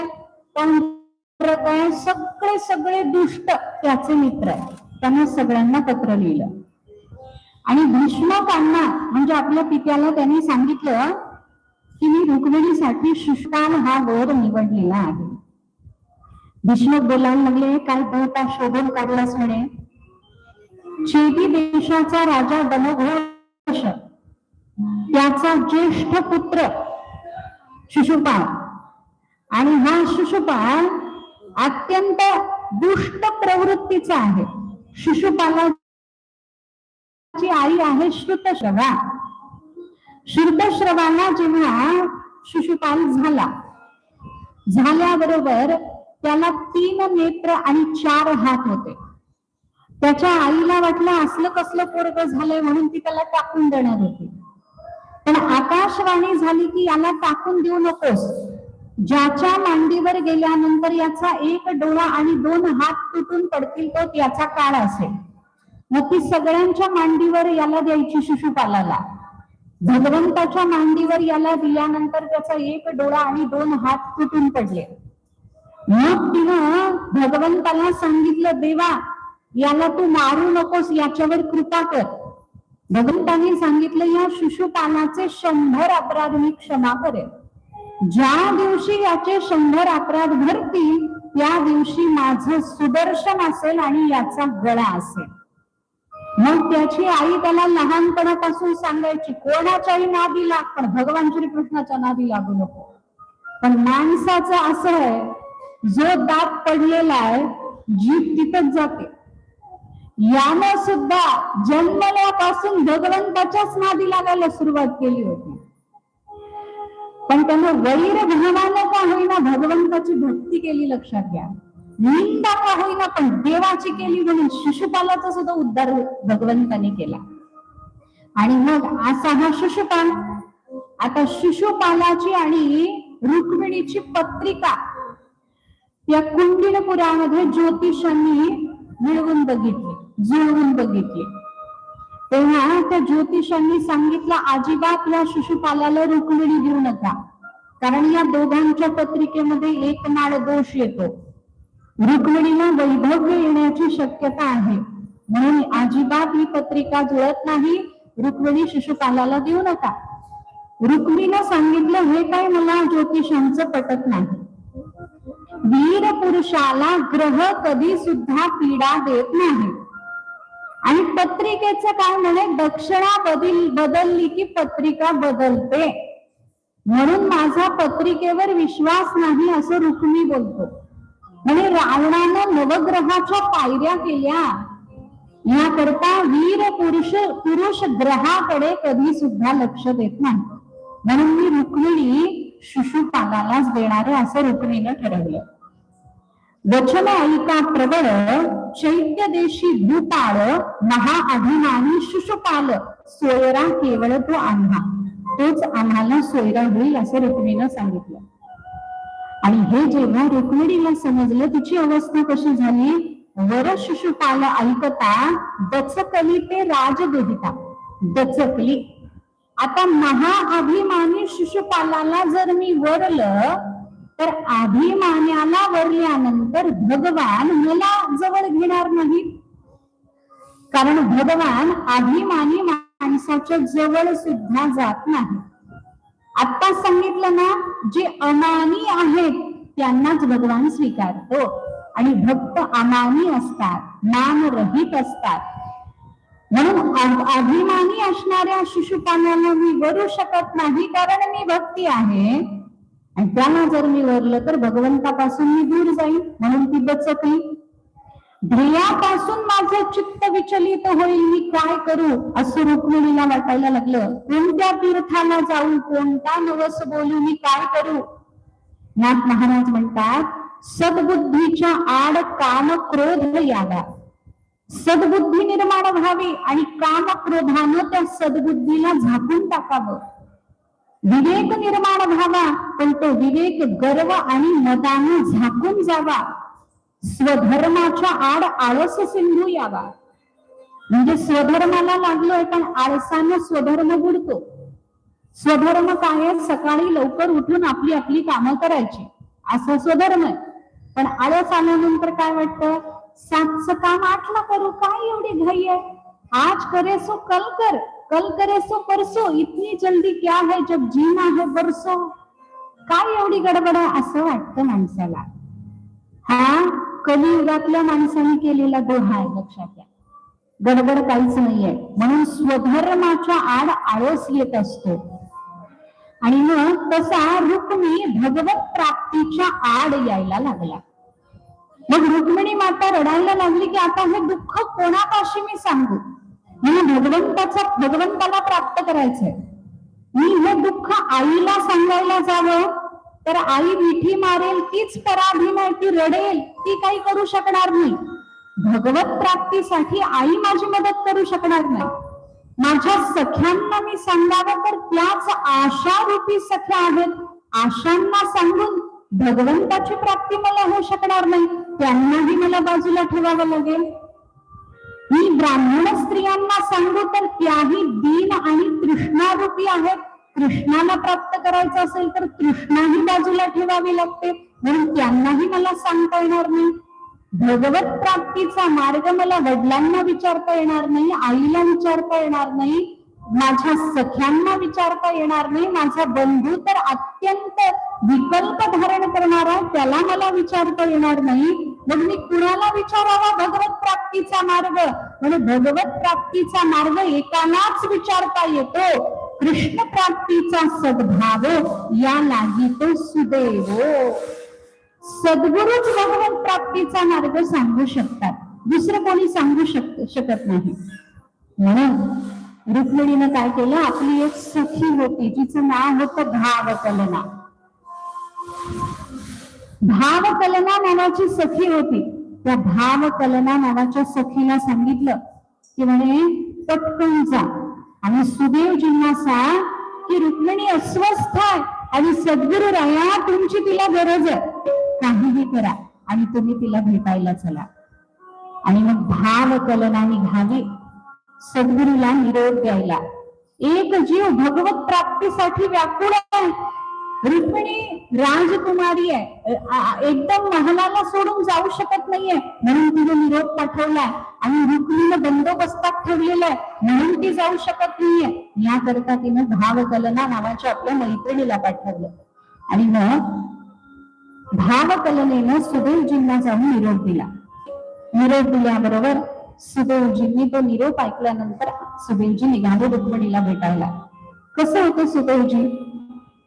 S1: सगळे सगळे दुष्ट त्याचे मित्र आहेत. त्यांना सगळ्यांना पत्र लिहिलं आणि भीष्मकांना म्हणजे आपल्या पित्याला त्यांनी सांगितलं की मी रुक्मिणीसाठी शिशुपाल हा वर निवडलेला आहे. भीष्मक बोलायला लागले, काय बहुता शोधून काढलास म्हणे. चेदी देशाचा राजा दमघोष त्याचा ज्येष्ठ पुत्र शिशुपाल आणि हा शिशुपाल अत्यंत दुष्ट प्रवृत्तीचा आहे. शिशुपालाची आई आहे श्रुतश्रवा. श्रुतश्रवाला जेव्हा शिशुपाल झाल्याबरोबर त्याला 3 नेत्र आणि 4 हात होते. त्याच्या आईला वाटलं असलं कसलं पोरग झालंय म्हणून ती त्याला टाकून देणार होती. पण आकाशवाणी झाली की याला टाकून देऊ नकोस. ज्याच्या मांडीवर गेल्यानंतर याचा 1 डोळा आणि 2 हात तुटून पडतील तो त्याचा काळ असेल. मग ती सगळ्यांच्या मांडीवर याला द्यायची शिशुपालाला. भगवंताच्या मांडीवर याला दिल्यानंतर त्याचा 1 डोळा आणि 2 हात तुटून पडले. मग तिनं भगवंताला सांगितलं, देवा याला तू मारू नकोस, याच्यावर कृपा कर. भगवंतांनी सांगितलं, या शिशुपालाचे 100 अपराध मी क्षमा करेन. ज्या दिवशी याचे 100 अपराध भरतील त्या दिवशी माझं सुदर्शन असेल आणि याचा गळा असेल. मग त्याची आई त्याला लहानपणापासून सांगायची, कोणाच्याही नादी लाग पण भगवान श्रीकृष्णाच्या नादी लागू नको. पण माणसाचं असं आहे, जो दात पडलेला आहे जीभ तिथंच जाते. यानं सुद्धा जन्मल्यापासून भगवंताच्याच नादी लागायला सुरुवात केली होती. पण त्यानं वैर भावानं का होईना भगवंताची भक्ती केली. लक्षात घ्या, निंदा का होईना पण देवाची केली. म्हणून शिशुपालाचा सुद्धा उद्धार भगवंताने केला. आणि मग असा हा शिशुपाल. आता शिशुपालाची आणि रुक्मिणीची पत्रिका या कुंडिलपुरामध्ये ज्योतिषांनी मिळवून बघितली, जुळवून बघितली. तेव्हा त्या ज्योतिषांनी सांगितलं, अजिबात या शिशुपालाला रुक्मिणी देऊ नका, कारण या दोघांच्या पत्रिकेमध्ये एक नाळ दोष येतो. रुक्मिणीला वैभव्य येण्याची शक्यता आहे, म्हणून अजिबात ही पत्रिका जुळत नाही. रुक्मिणी शिशुपालाला देऊ नका. रुक्मिणीला सांगितलं, हे काय मला ज्योतिषांचं पटत नाही. वीर पुरुषाला ग्रह कधी सुद्धा पीडा देत नाही. आणि पत्रिकेचं काय म्हणे, दक्षिणा बदलली की पत्रिका बदलते. म्हणून माझा पत्रिकेवर विश्वास नाही असं रुक्मिणी बोलतो. म्हणजे रावणानं नवग्रहाच्या पायऱ्या केल्या, याकरता वीर पुरुष ग्रहाकडे कधी सुद्धा लक्ष देत नाही. म्हणून मी रुक्मिणी शिशुपालालाच देणार असं रुक्मिणीनं ठरवलं. वचन ऐका प्रबळ चैत्य देशी भूपाळ महाअभिमानी शिशुपाल सोयरा केवळ तो आम्हा, तोच आम्हाला सोयरा होईल असं रुक्मिणीनं सांगितलं. आणि हे जेव्हा रुक्मिणीला समजलं, तिची अवस्था कशी झाली. वर शिशुपाल ऐकता दचकली ते राजदेहिता. दचकली. आता महाअभिमानी शिशुपालाला जर मी वरलं तर अभिमानाला वरल्यानंतर भगवान मला जवळ घेणार नाही, कारण भगवान अभिमानी माणसाच्या जवळ सुद्धा जात नाही. आता सांगितलं ना, जे अमानी आहेत त्यांनाच भगवान स्वीकारतो आणि भक्त अमानी असतात, नामरहित असतात. म्हणून अभिमानी असणाऱ्या शिशुपालाला मी वरू शकत नाही, कारण मी भक्ती आहे आणि त्याला जर मी वरलं तर भगवंतापासून मी दूर जाईल, म्हणून ती बचती. ध्येयापासून माझं चित्त विचलित होईल, मी काय करू असं रुक्मिणीला वाटायला लागलं. कोणत्या तीर्थाला जाऊ, कोणता नवस बोलू, मी काय करू. नाथ महाराज म्हणतात, सद्बुद्धीच्या आड काम क्रोध यावा, सद्बुद्धी निर्माण व्हावी आणि काम क्रोधानं त्या सद्बुद्धीला झाकून टाकावं. विवेक निर्माण व्हावा, पण तो विवेक गर्व आणि मदानं झाकून जावा. स्वधर्माच्या आड आळस सिंधू यावा, म्हणजे स्वधर्माला लागलोय पण आळसानं स्वधर्म बुडतो. स्वधर्म काय, सकाळी लवकर उठून आपली आपली कामं करायची, असं स्वधर्म आहे. पण आळस आल्यानंतर काय वाटतं, 7चं काम 8ला करू, काय एवढी घाई आहे, आज करे सो कल कर, कल करे सो परसो, इतनी जल्दी क्या है जब जीना है बरसो, काय एवढी गडबड आहे असं वाटतं माणसाला. हा कलियुगातल्या माणसाने केलेला दोहा आहे, लक्षात घ्या. गडबड काहीच नाहीये. म्हणून स्वधर्माच्या आड आळस येत असतो. आणि मग तसा रुक्मिणी भगवत प्राप्तीच्या आड यायला लागला. मग रुक्मिणी माता रडायला लागली की आता हे दुःख कोणापाशी मी सांगू, मला भगवंताला प्राप्त करायचंय. मी हे दुःख आईला सांगायला जावं तर आई मिठी मारेल, तीच पराधीन आहे, ती रडेल, ती काही करू शकणार नाही. भगवत प्राप्तीसाठी आई माझी मदत करू शकणार नाही. माझ्या सख्यांना मी सांगावं तर त्याच आशा रूपी सख्या आहेत, आशांना सांगून भगवंताची प्राप्ती मला होऊ शकणार नाही, त्यांनाही मला बाजूला ठेवावं लागेल. मी ब्राह्मण स्त्रियांना सांगू तर त्याही दीन आणि तृष्णारूपी आहेत, कृष्णाला प्राप्त करायचं असेल तर तृष्णाही बाजूला ठेवावी लागते, म्हणून त्यांनाही मला सांगता येणार नाही. भगवत प्राप्तीचा मार्ग मला वडिलांना विचारता येणार नाही, आईला विचारता येणार नाही, माझ्या सख्यांना विचारता येणार नाही. माझा बंधू तर अत्यंत विकल्प धारण करणारा, त्याला मला विचारता येणार नाही. मग मी कुणाला विचारावा भगवत प्राप्तीचा मार्ग. म्हणून भगवत प्राप्तीचा मार्ग एकालाच विचारता येतो, कृष्ण प्राप्तीचा सद्भाव या लागी तो सुदैव. सद्गुरूच भगवत प्राप्तीचा मार्ग सांगू शकतात, दुसरं कोणी सांगू शकत नाही. म्हणून रुक्मिणीने काय केलं, आपली एक सखी होती जिचं नाव होतं भावकलना. भावकलना नावाची सखी होती. त्या भावकलना नावाच्या सखीला सांगितलं की म्हणे पटकन जा आणि सुदेवजींना सांग की रुक्मिणी अस्वस्थ आहे आणि सद्गुरु राया तुमची तिला गरज आहे, काहीही करा आणि तुम्ही तिला भेटायला चला. आणि मग भावकलना निघाली सद्गुरूला निरोप द्यायला. एक जीव भगवत प्राप्तीसाठी व्याकुळ आहे. रुक्मिणी राजकुमारी आहे, एकदम महलाला सोडून जाऊ शकत नाहीये, म्हणून तिने निरोप पाठवलाय. आणि रुक्मिणीनं बंदोबस्तात ठेवलेला आहे म्हणून ती जाऊ शकत नाहीये. याकरता तिने भावकलना नावाच्या आपल्या मैत्रिणीला पाठवलं. आणि मग भावकलनेनं सुदेवजींना जाऊन निरोप दिला. निरोप दिल्याबरोबर सुदेवजींनी तो निरोप ऐकल्यानंतर सुदेवजी निघाले रुक्मिणीला भेटायला. कसं होतं सुदेवजी,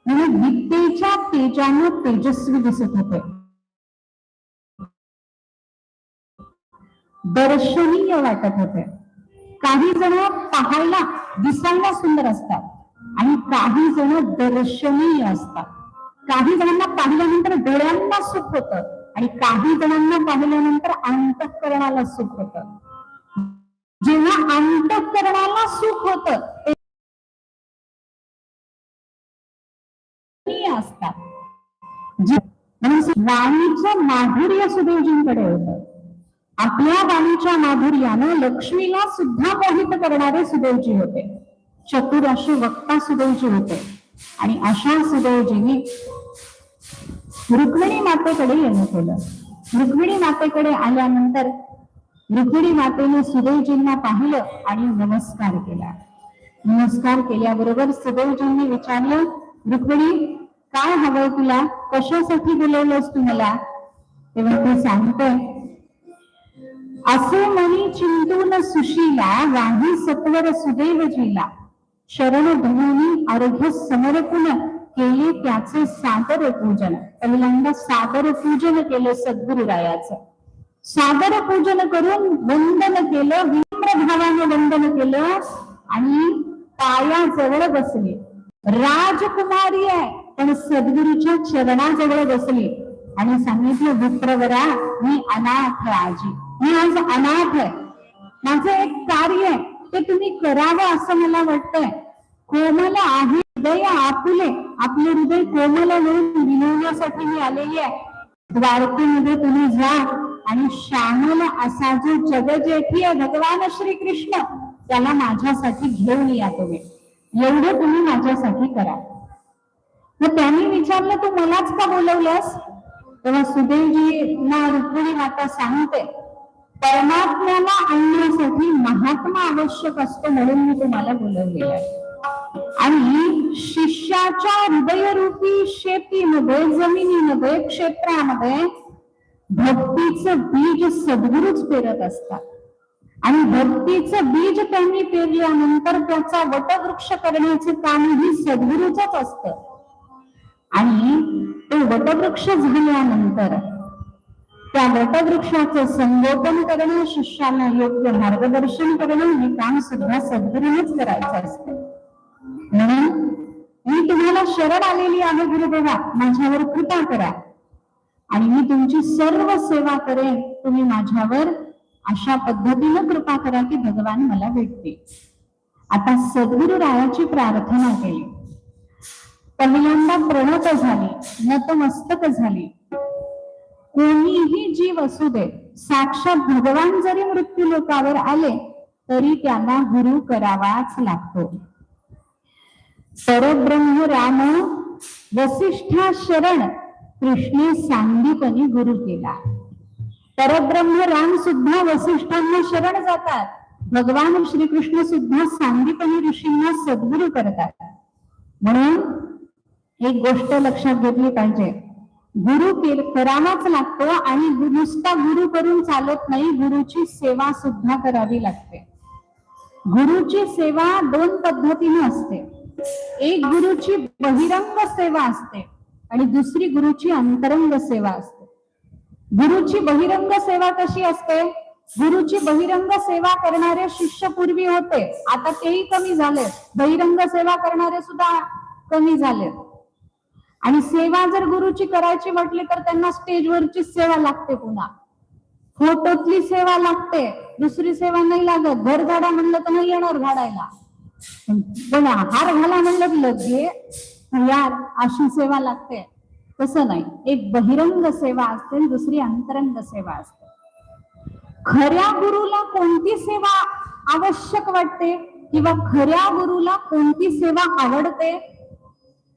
S1: म्हणजे विद्येच्या तेजानं तेजस्वी दिसत होते, दर्शनीय वाटत होते. काही जण पाहायला दिसायला सुंदर असतात आणि काही जण दर्शनीय असतात. काही जणांना पाहिल्यानंतर डोळ्यांना सुख होतं आणि काही जणांना पाहिल्यानंतर अंतःकरणाला सुख होतं. जेव्हा अंतःकरणाला सुख होतं असतात, वाणीचं माधुर्य सुदेवजींकडे होतं. आपल्या वाणीच्या माधुर्यानं लक्ष्मीला सुद्धा मोहित करणारे सुदेवजी होते. चतुर असे वक्ता सुदेवजी होते. आणि अशा सुदेवजींनी रुक्मिणी मातेकडे येणं केलं. रुक्मिणी मातेकडे आल्यानंतर रुक्मिणी मातेने सुदैवजींना पाहिलं आणि नमस्कार केला. नमस्कार केल्याबरोबर सुदैवजींनी विचारलं, रुक्मिणी काय हवंय तुला, कशासाठी बोलवलंस तू मला? तेव्हा ते सांगते, असे मनी चिंतून सुशीला वाही सत्वर सुदैवजीला, शरण धुनी अर्घ्य समर्पण केले त्याचे सादर पूजन. पहिल्यांदा सादर पूजन केलं सद्गुरुरायाचं. सादर पूजन करून वंदन केलं, विनम्र भावाने वंदन केलं आणि पायाजवळ बसले. राजकुमारी आहे पण सद्गुरूच्या चरणाजवळ बसली आणि सांगितलं, विप्रवरा मी अनाथ आहे आजी, मी आज अनाथ आहे. माझं एक कार्य आहे ते तुम्ही करावं असं मला वाटतंय. कोमल आहे हृदय आपुले, आपले हृदय कोमल म्हणून विनवण्यासाठी मी आलेली आहे. द्वारकेमध्ये तुम्ही जा आणि श्यामल असा जो जगजेठी आहे भगवान श्रीकृष्ण, त्याला माझ्यासाठी घेऊन या तुम्ही. एवढं तुम्ही माझ्यासाठी करा. मग त्यांनी विचारलं, तू मलाच का बोलवलंस? तेव्हा सुदैवजींना रुक्मिणी माता सांगते, परमात्म्याला आणण्यासाठी महात्मा आवश्यक असतो म्हणून मी तुम्हाला बोलवलेलं आहे. आणि शिष्याच्या हृदयरूपी शेतीमध्ये, जमिनीमध्ये, क्षेत्रामध्ये भक्तीचं बीज सद्गुरूच पेरत असतात. आणि भक्तीचं बीज त्यांनी पेरल्यानंतर त्याचा वटवृक्ष करण्याचे कामही सद्गुरूच असतं. आणि तो वटवृक्ष झाल्यानंतर त्या वटवृक्षाचं संगोपन करणं, शिष्याला योग्य मार्गदर्शन करणं हे काम सुद्धा सद्गुरूनेच करायचं असतं. म्हणून मी तुम्हाला शरण आलेली आहे गुरुदेवा, माझ्यावर कृपा करा आणि मी तुमची सर्व सेवा करेन. तुम्ही माझ्यावर अशा पद्धतीनं कृपा करा की भगवान मला भेटते. आता सद्गुरु रायाची प्रार्थना केली. पहिल्यांदा प्रणत झाली, नतमस्तक झाली. कोणीही जीव असू दे, साक्षात भगवान जरी मृत्यू लोकावर आले तरी त्यांना गुरु करावाच लागतो. परब्रह्म राम वसिष्ठा शरण कृष्णे सांदीपनी गुरु केला. परब्रह्म राम सुद्धा वसिष्ठांना शरण जातात. भगवान श्रीकृष्ण सुद्धा सांदीपनी ऋषींना सद्गुरु करतात. म्हणून एक गोष्ट लक्षात घेतली पाहिजे, गुरु करावाच लागतो आणि नुसता गुरु करून चालत नाही, गुरुची सेवा सुद्धा करावी लागते. गुरुची सेवा दोन पद्धतीने असते. एक गुरुची बहिरंग सेवा असते आणि दुसरी गुरुची अंतरंग सेवा असते. गुरुची बहिरंग सेवा कशी असते? गुरुची बहिरंग सेवा करणारे शिष्य पूर्वी होते, आता तेही कमी झाले. बहिरंग सेवा करणारे सुद्धा कमी झाले. आणि सेवा जर गुरुची करायची म्हटली तर त्यांना स्टेजवरची सेवा लागते, पुन्हा फोटोतली सेवा लागते, दुसरी सेवा नाही लागत. घर झाडा म्हणलं तर नाही येणार झाडायला, पण हार घाला म्हणलं लगे यार अशी सेवा लागते. तसं नाही, एक बहिरंग सेवा असते, दुसरी अंतरंग सेवा असते. खऱ्या गुरुला कोणती सेवा आवश्यक वाटते किंवा खऱ्या गुरुला कोणती सेवा आवडते?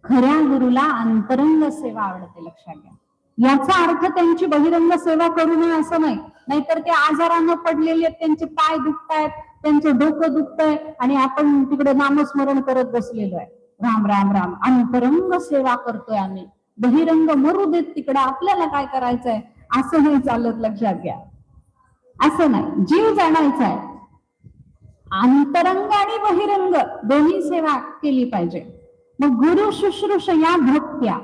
S1: खऱ्या गुरुला अंतरंग सेवा आवडते. लक्षात घ्या. याचा अर्थ त्यांची बहिरंग सेवा करू नये असं नाही. नाहीतर ते आजारानं पडलेले आहेत, त्यांचे पाय दुखतायत, त्यांचं डोकं दुखतंय आणि आपण तिकडे नामस्मरण करत बसलेलो आहे. राम राम राम. अंतरंग सेवा करतोय आम्ही, बहिरंग मरू देत तिकडं, आपल्याला काय करायचंय असं नाही चालत. लक्षात घ्या. असं नाही, जीव जाणायचा आहे. अंतरंग आणि बहिरंग दोन्ही सेवा केली पाहिजे. मग गुरु शुश्रूषया भक्त्या,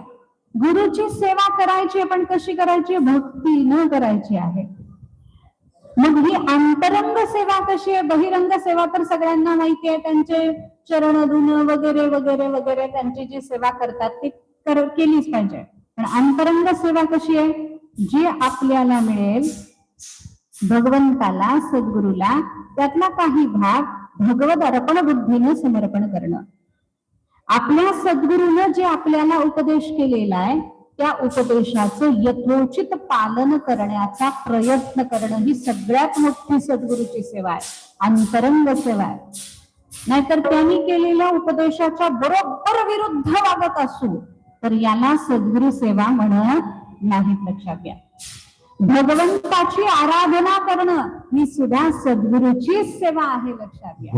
S1: गुरुची सेवा करायची, पण कशी करायची? भक्ती न करायची आहे. मग ही अंतरंग सेवा कशी आहे? बहिरंग सेवा तर सगळ्यांना माहिती आहे, त्यांचे चरण धुणं वगैरे वगैरे वगैरे त्यांची जी सेवा करतात ती केलीच पाहिजे. पण अंतरंग सेवा कशी आहे? जे आपल्याला मिळेल भगवंताला, सद्गुरूला, त्यातला काही भाग भगवत अर्पण बुद्धीने समर्पण करणं. आपल्या सद्गुरूनं जे आपल्याला उपदेश केलेला आहे त्या उपदेशाचं यथोचित पालन करण्याचा प्रयत्न करणं ही सगळ्यात मोठी सद्गुरूची सेवा आहे, अंतरंग सेवा आहे. नाहीतर त्यांनी केलेल्या उपदेशाच्या बरोबर विरुद्ध वागत असू तर याला सद्गुरु सेवा म्हणत नाहीत, लक्षात घ्या. भगवंताची आराधना करणं ही सुद्धा सद्गुरूची सेवा आहे, लक्षात घ्या.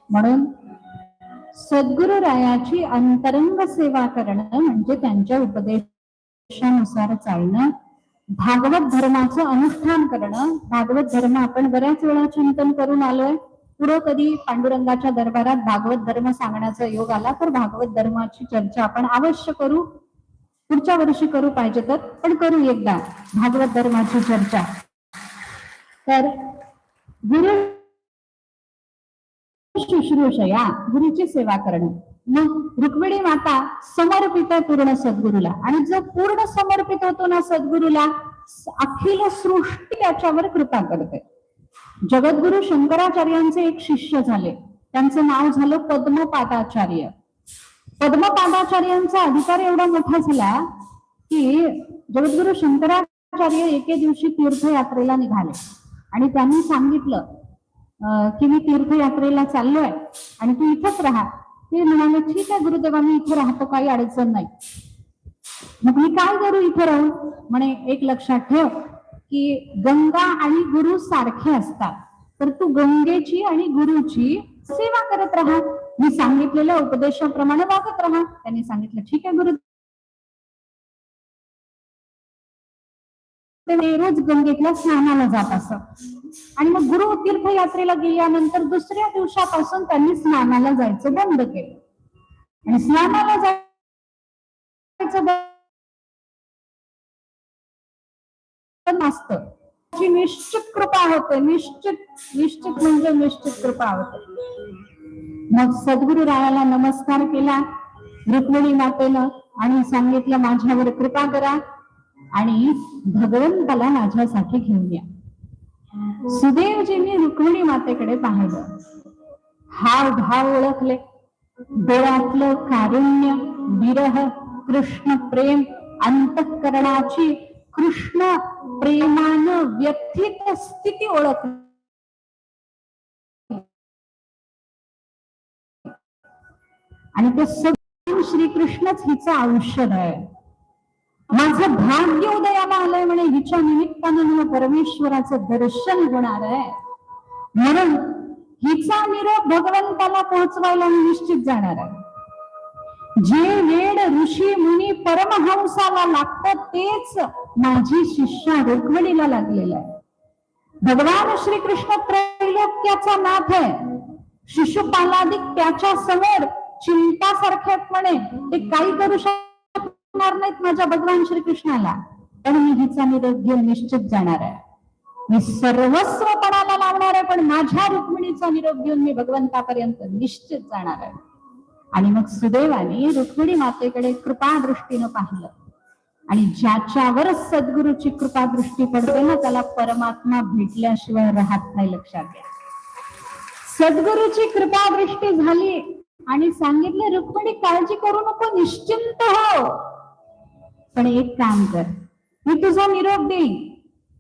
S1: म्हणून सद्गुरुरायाची अंतरंग सेवा करणं म्हणजे त्यांच्या उपदेशानुसार चालणं, भागवत धर्माचं अनुष्ठान करणं. भागवत धर्म आपण बऱ्याच वेळा चिंतन करून आलोय. पुढं कधी पांडुरंगाच्या दरबारात भागवत धर्म सांगण्याचा योग आला तर भागवत धर्माची चर्चा आपण अवश्य करू. पुढच्या वर्षी करू पाहिजे तर, पण करू एकदा भागवत धर्माची चर्चा. तर गुरु शुश्रूषया, गुरुची सेवा करणं. मग रुक्मिणी माता समर्पित आहे पूर्ण सद्गुरूला, आणि जो पूर्ण समर्पित होतो ना सद्गुरूला, अखिल सृष्टी त्याच्यावर कृपा करते. जगद्गुरु शंकराचार्यांचे एक शिष्य झाले, त्यांचं नाव झालं पद्मपादाचार्य. पद्मपादाचार्यांचा अधिकार एवढा मोठा झाला की जगद्गुरु शंकराचार्य एके दिवशी तीर्थयात्रेला निघाले आणि त्यांनी सांगितलं की मी तीर्थयात्रेला चाललोय आणि तू इथंच राहा. ते म्हणाले ठीक आहे गुरुदेवा, मी इथे राहतो, काही अडचण नाही. मग मी काय करू इथे राहून? म्हणे एक लक्षात ठेव की गंगा आणि गुरु सारखे असतात, तर तू गंगेची आणि गुरुची सेवा करत राहा, मी सांगितलेल्या उपदेशाप्रमाणे वागत राहा. त्यांनी सांगितलं ठीक आहे गुरु. ते रोज गंगेतल्या स्नानाला जात असत आणि मग गुरु तीर्थयात्रेला गेल्यानंतर दुसऱ्या दिवसापासून त्यांनी स्नानाला जायचं बंद केलं. आणि स्नानाला जायचं असतं निश्चित कृपा होते. निश्चित म्हणजे निश्चित कृपा होते. मग सद्गुरु रायाला नमस्कार केला रुक्मिणी मातेनं आणि सांगितलं माझ्यावर कृपा करा आणि भगवंताला माझ्यासाठी घेऊन या. सुदेवजींनी रुक्मिणी मातेकडे पाहिलं, हाव भाव ओळखले, डोळ्यातलं कारुण्य, विरह, कृष्ण प्रेम, अंतःकरणाची कृष्ण प्रेमानं व्यथित स्थिती ओळखली. आणि ते सगळं श्रीकृष्णच हिचं औषध आहे. माझं भाग्य उदयाला आलंय म्हणे, हिच्या निमित्तानं मला परमेश्वराचं दर्शन होणार आहे. म्हणून हिचा निरोप भगवंताला पोहोचवायला मी निश्चित जाणार आहे. जे वेड ऋषी मुनी परमहंसाला लागतं तेच माझी शिष्या रुक्मिणीला लागलेलं आहे. भगवान श्रीकृष्ण त्रैलोक्याचा नाथ आहे. शिशुपालादिक त्याच्या समोर चिंतासारख्याप्रमाणे ते काही करू शकणार नाहीत माझ्या भगवान श्रीकृष्णाला. पण मी हिचा निरोप घेऊन निश्चित जाणार आहे. मी सर्वस्व पणाला लावणार आहे, पण माझ्या रुक्मिणीचा निरोप घेऊन मी भगवंतापर्यंत निश्चित जाणार आहे. आणि मग सुदैवाने रुक्मिणी मातेकडे कृपा दृष्टीनं पाहिलं आणि ज्याच्यावर सद्गुरूची कृपा दृष्टी पडते ना त्याला परमात्मा भेटल्याशिवाय राहत नाही. लक्षात घ्या. सद्गुरूची कृपा दृष्टी झाली आणि सांगितलं रुक्मिणी काळजी करू नको, निश्चिंत हो, पण एक काम कर, मी तुझा निरोप देईन,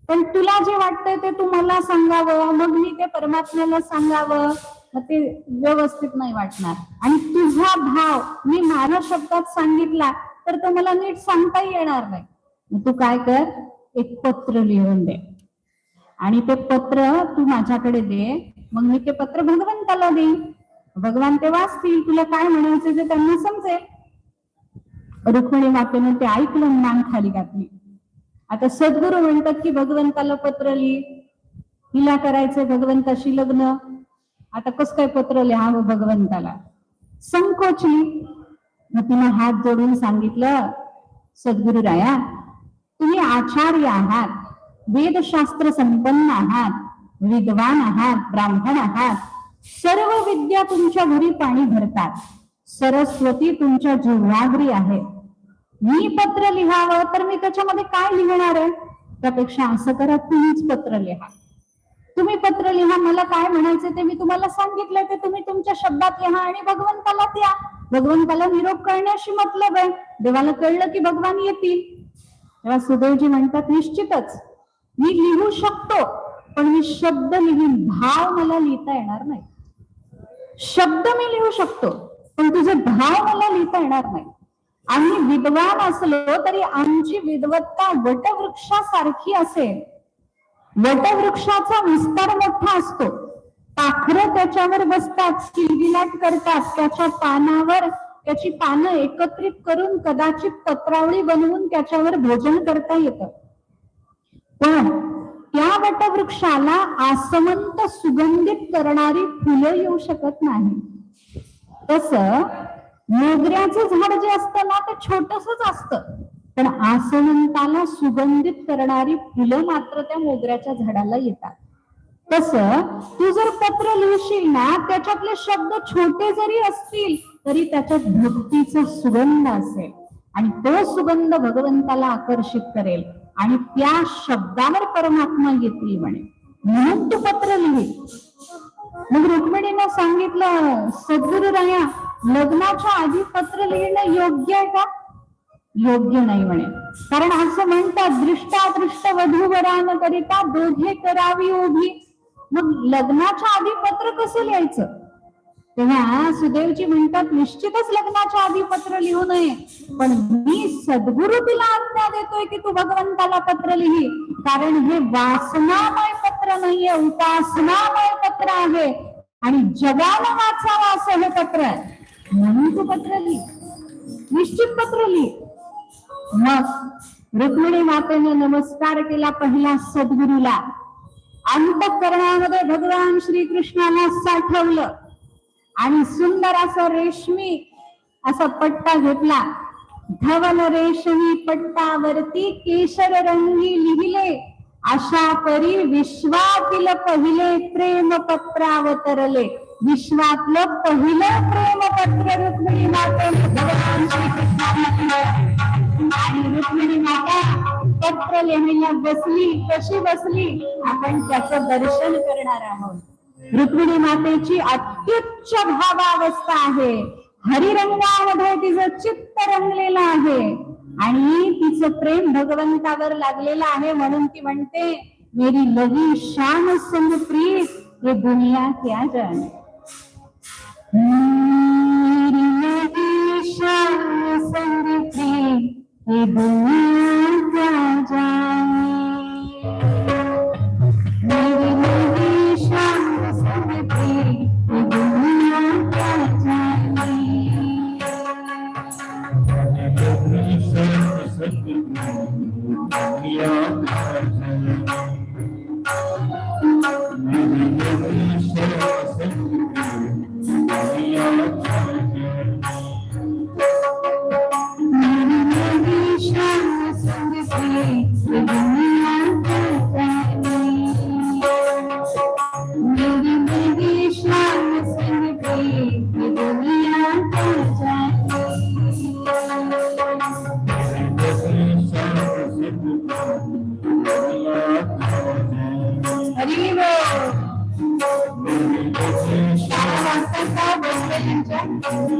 S1: पण तुला जे वाटतंय ते तू मला सांगावं, मग मी ते परमात्म्याला सांगावं, मग ते व्यवस्थित नाही वाटणार. आणि तुझा भाव मी माझ्या शब्दात सांगितला तर तो मला नीट सांगता येणार नाही. मग तू काय कर, एक पत्र लिहून दे आणि ते पत्र तू माझ्याकडे दे, मग मी ते पत्र भगवंताला देईन, भगवान ते वाचतील, तुला काय म्हणायचं ते त्यांना समजेल. रुक्मिणी मातेने ते ऐकलं, मान खाली घातली. आता सद्गुरू म्हणतात की भगवंताला पत्र लिही, हिला करायचंय भगवंताशी लग्न, आता कसं काय पत्र लिहावं भगवंताला, संकोचली. मग तिने हात जोडून सांगितलं, सद्गुरू राया तुम्ही आचार्य आहात, वेदशास्त्र संपन्न आहात, विद्वान आहात, ब्राह्मण आहात, सर्व विद्या तुमच्या घरी पाणी भरतात, सरस्वती तुमच्या जिव्हाग्री आहे. मी पत्र लिहावं तर मी त्याच्यामध्ये काय लिहिणार आहे, त्यापेक्षा असं करा तुम्हीच पत्र लिहा. तुम्ही पत्र लिहा, मला काय म्हणायचं ते मी तुम्हाला सांगितलंय ते तुम्ही तुमच्या शब्दात लिहा आणि भगवंताला द्या. भगवंताला निरोप करण्याशी मतलब आहे, देवाला कळलं की भगवान येतील. तेव्हा सुदैवजी म्हणतात निश्चितच मी लिहू शकतो, पण मी शब्द लिहीन, भाव मला लिहिता येणार नाही. शब्द मी लिहू शकतो पण तुझे भाव मला लिहिता येणार नाही. आम्ही विद्वान असलो तरी आमची विद्वत्ता वटवृक्षासारखी असेल. वटवृक्षाचा विस्तार मोठा असतो, पाखरं त्याच्यावर बसतात, किलबिलाट करतात, त्याच्या पानावर त्याची पानं एकत्रित करून कदाचित पत्रावळी बनवून त्याच्यावर भोजन करता येतं. पण त्या वटवृक्षाला आसमंत सुगंधित करणारी फुलं येऊ शकत नाही. तसं मोगऱ्याचं झाड जे असतं ना ते छोटसच असतं, पण आसमंताला सुगंधित करणारी फुलं मात्र त्या मोगऱ्याच्या झाडाला येतात. तसं तू जर पत्र लिहिशील ना, त्याच्यातले शब्द छोटे जरी असतील तरी त्याच्यात भक्तीचा सुगंध असेल आणि तो सुगंध भगवंताला आकर्षित करेल आणि त्या शब्दावर परमात्मा येतील म्हणे, म्हणून तू पत्र लिही. मग रुक्मिणीनं सांगितलं, सद्गुरू राया लग्नाच्या आधी पत्र लिहिणं योग्य आहे का? योग्य नाही म्हणे, कारण असं म्हणतात दृष्टादृष्ट वधूवरान करिता दोघे करावी उभी. मग लग्नाच्या आधी पत्र कसं लिहायचं? तेव्हा सुदैवजी म्हणतात निश्चितच लग्नाच्या आधी पत्र लिहू नये, पण मी सद्गुरु तिला आज्ञा देतोय की तू भगवंताला पत्र लिही, कारण हे वासनामय पत्र नाहीये, उपासनामय पत्र आहे आणि जगाला वाचावं असं हे पत्र आहे, म्हणून तू पत्र लिही, निश्चित पत्र लिही. मग रुक्मिणी मातेने नमस्कार केला पहिला सद्गुरूला, अंतःकरणामध्ये भगवान श्रीकृष्णाला साठवलं आणि सुंदर असा रेशमी असा पट्टा घेतला. धवल रेशमी पट्टावरती केशर रंगी लिहिले, अशा परी विश्वातील पहिले प्रेम पत्रावतरले. विश्वातलं पहिलं प्रेमपत्र रुक्मिणी मातेने भगवान श्रीकृष्णाला. आणि रुक्मिणी माता पत्र लिहायला बसली, कशी बसली आपण त्याचं दर्शन करणार आहोत. रुक्मिणी मातेची अत्युच्च भावावस्था आहे, हरिरंगामध्ये तिचं चित्त रंगलेलं आहे आणि तिचं प्रेम भगवंतावर लागलेलं आहे. म्हणून ती म्हणते मेरी लगी शान संग प्रीत ये दुनिया क्या जाने. मेरी लगी शान संग प्रीत ये दुनिया क्या जाने. मेरी लगी शान संग प्रीत ये दुनिया क्या जाने.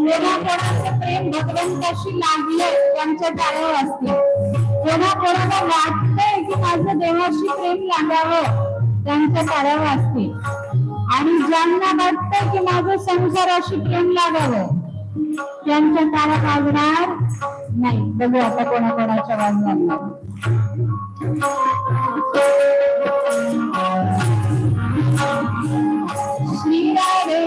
S1: कोणाकोणाचं प्रेम भगवंताशी लागले त्यांच्या टाळ्या वाजतील. कोणाकोणाला वाटतंय की माझं देवाशी प्रेम लागावं त्यांच्या टाळ्या वाजतील. आणि ज्यांना वाटतंय की माझं संसाराशी प्रेम लागावं त्यांच्या टाळ्या वाजणार नाही. बघू आता कोणाकोणाच्या वाजणार नाही. श्रीराधे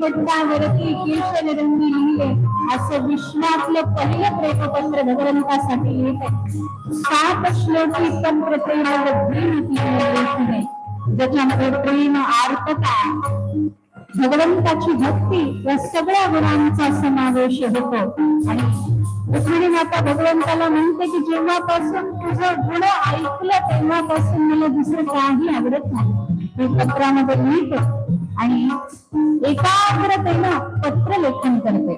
S1: पट्टावरती केशररंगी लिहिले असं विश्वातलं पहिलं प्रेमपत्र भगवंतासाठी लिहित आहे. 7 श्लोकी तंत्रप्रेम ज्याच्यामध्ये प्रेम, आर्तता, भगवंताची भक्ती या सगळ्या गुणांचा समावेश होतो. आणि रुक्मिणी माता भगवंताला म्हणते की जेव्हापासून तुझं गुण ऐकलं तेव्हापासून मला दुसरं काही आवडत नाही. ते पत्रामध्ये लिहिते आणि एकाग्रतेनं पत्र लेखन करते.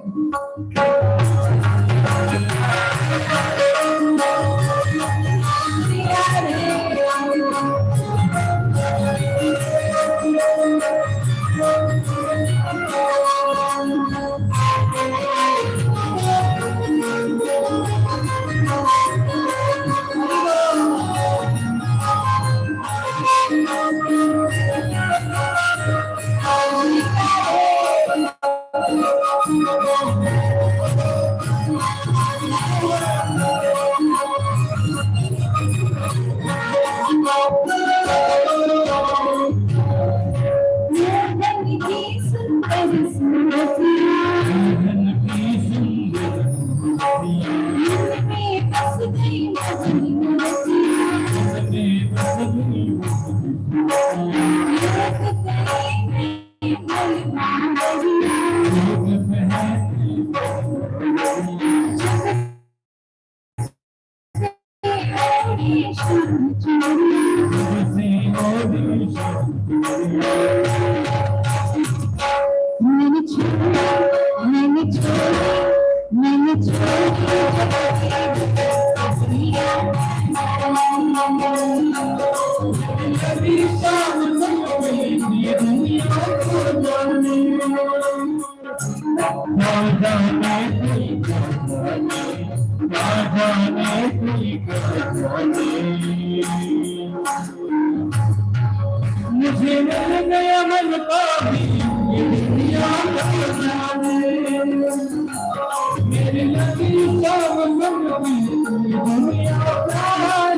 S2: मुझे मिल गया मन का भी ये दुनिया का जाने मेरे लगी सब संग भी ये दुनिया का जाने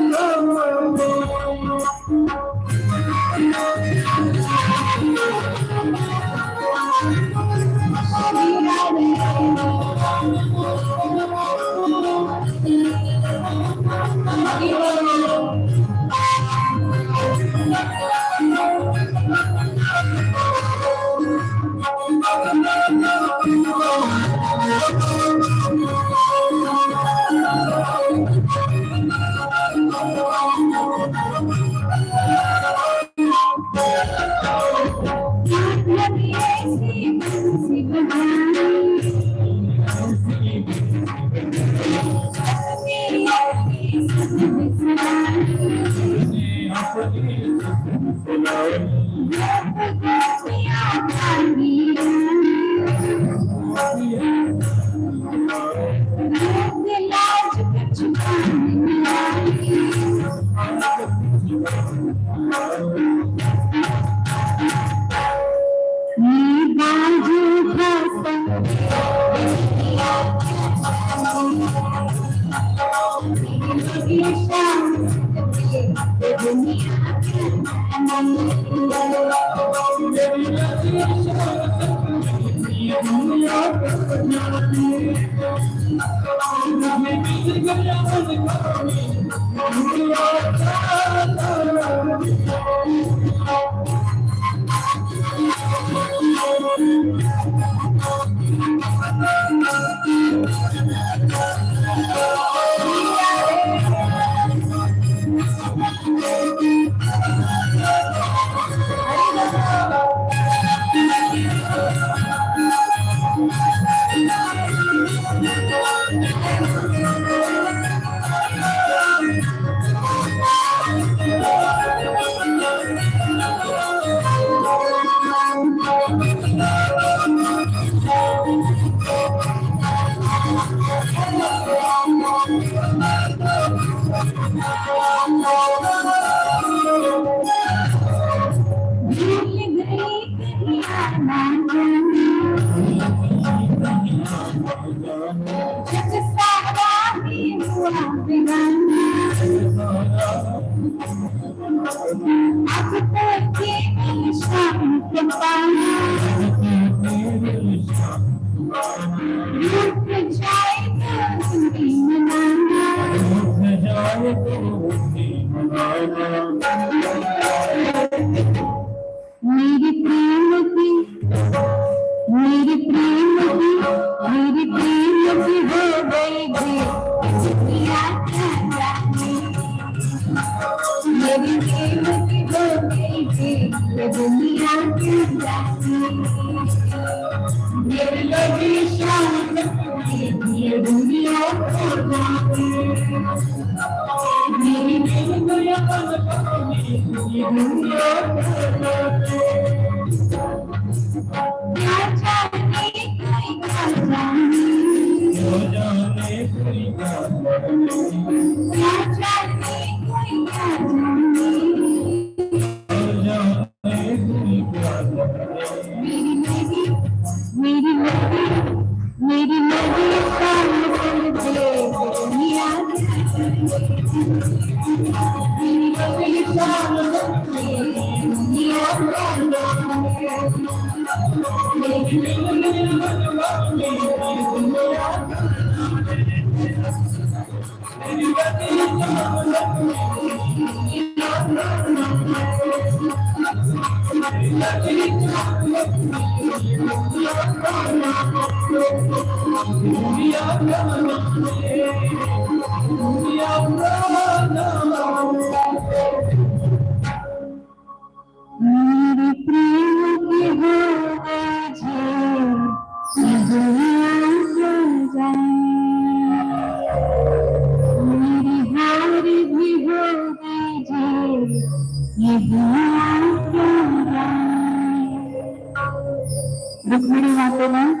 S1: रुक्मिणी मातेनं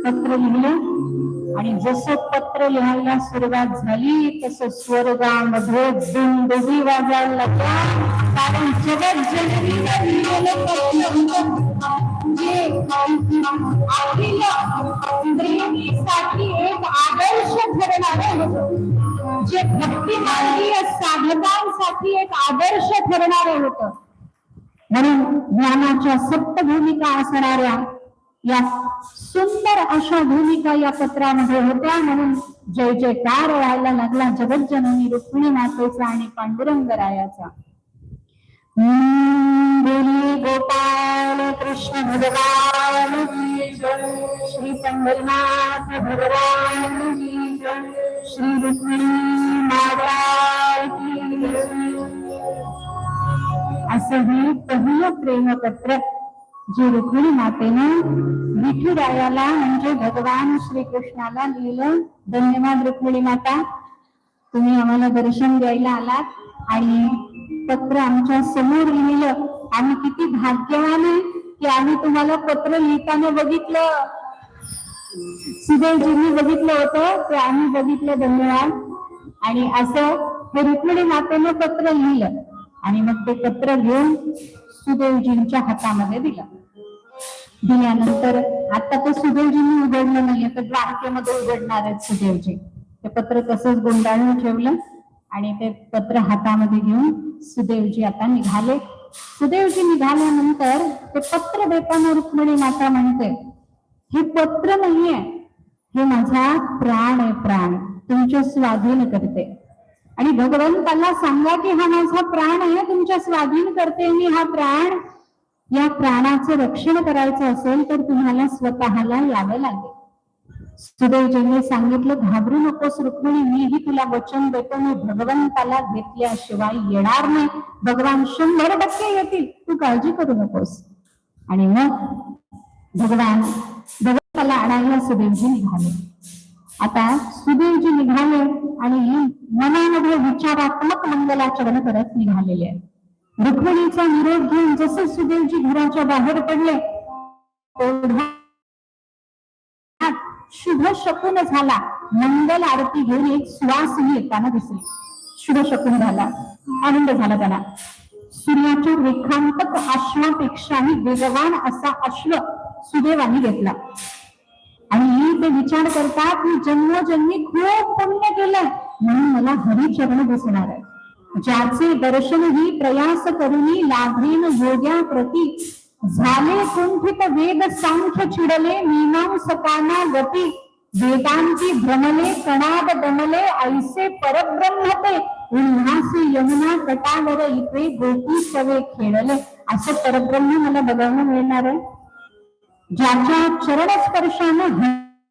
S1: पत्र लिहिलं आणि जसं पत्र लिहायला सुरुवात झाली तसं स्वर्गामध्ये दुंदुभी वाजायला लागल्या. कारण जगत जननीने लिहिलेलं स्त्रियांसाठी एक आदर्श ठरणारे होतं, जे भक्ती मार्गीय साधकांसाठी एक आदर्श ठरणारे होतं. म्हणून ज्ञानाच्या सप्त भूमिका असणाऱ्या या सुंदर अशा भूमिका या पत्रामध्ये होत्या. म्हणून जय जयकार व्हायला लागला जगत जननी रुक्मिणी मातेचा आणि पांडुरंगरायाचा. बोली गोपाल कृष्ण भगवान की जय. श्री पंढरीनाथ भगवान की जय. श्री रुक्मिणी माता की जय. असं हे पहिलं प्रेमपत्र जे रुक्मिणी मातेनं विठुरायाला म्हणजे भगवान श्रीकृष्णाला लिहिलं. धन्यवाद रुक्मिणी माता, तुम्ही आम्हाला दर्शन द्यायला आलात आणि पत्र आमच्या समोर लिहिलं. आम्ही किती भाग्यवान आहे की आम्ही तुम्हाला पत्र लिहिताना बघितलं. सुदैवजींनी बघितलं होतं ते आम्ही बघितलं. धन्यवाद. आणि असं हे रुक्मिणी मातेनं पत्र लिहिलं आणि मग ते पत्र घेऊन सुदैवजींच्या हातामध्ये दिल्यानंतर आता ते सुदैवजींनी उघडलं नाहीये, तर द्वारकेमध्ये उघडणार आहेत सुदैवजी. ते पत्र तसंच गुंडाळून ठेवलं आणि ते पत्र हातामध्ये घेऊन सुदैवजी आता निघाले. सुदैवजी निघाल्यानंतर ते पत्र देताना रुक्मिणी माता म्हणते, हे पत्र नाहीये, हे माझा प्राण आहे, प्राण तुमच्या स्वाधीन करते. आणि भगवंताला सांगा की हा माझा प्राण आहे, तुमच्या स्वाधीन करते मी हा प्राण. या प्राणाचं रक्षण करायचं असेल तर तुम्हाला स्वतःला यावं लागेल. सुदैवजींनी सांगितलं, घाबरू नकोस रुक्मिणी, मीही तुला वचन देतो, मी भगवंताला घेतल्याशिवाय येणार नाही. भगवान 100% येतील, तू काळजी करू नकोस. आणि मग भगवंताला आणायला सुदैवजी निघाले. आता सुदैवजी निघाले आणि मनामध्ये विचारात्मक मंगलाचरण करत निघालेले आहे. रुक्मिणीचा निरोप घेऊन जसे सुदैवजी घराच्या बाहेर पडले, शुभ शकुन झाला. मंगल आरती घेऊन एक सुवासिनी येताना दिसली. शुभ शकुन झाला, आनंद झाला त्याला. सूर्याच्या रेखांतक अश्वापेक्षाही वेगवान असा अश्व सुदैवाने घेतला आणि ते विचार करतात मी जन्मोजन्मी खूप पुण्य केलं म्हणून मला हरिचरण दिसणार आहे. ज्याचे दर्शन ही प्रयास करूनी लाभेन योग्या प्रती, झाले कुंठित वेद सांख्य चिडले मीमांसकाना गती, वेदांती भ्रमले कणाद दमले ऐसे परब्रह्मते, उल्हासे यमुना तटावर इथे गोपी सवे खेळले. असं परब्रह्म मला बघायला मिळणार आहे. ज्याच्या चरणस्पर्शानं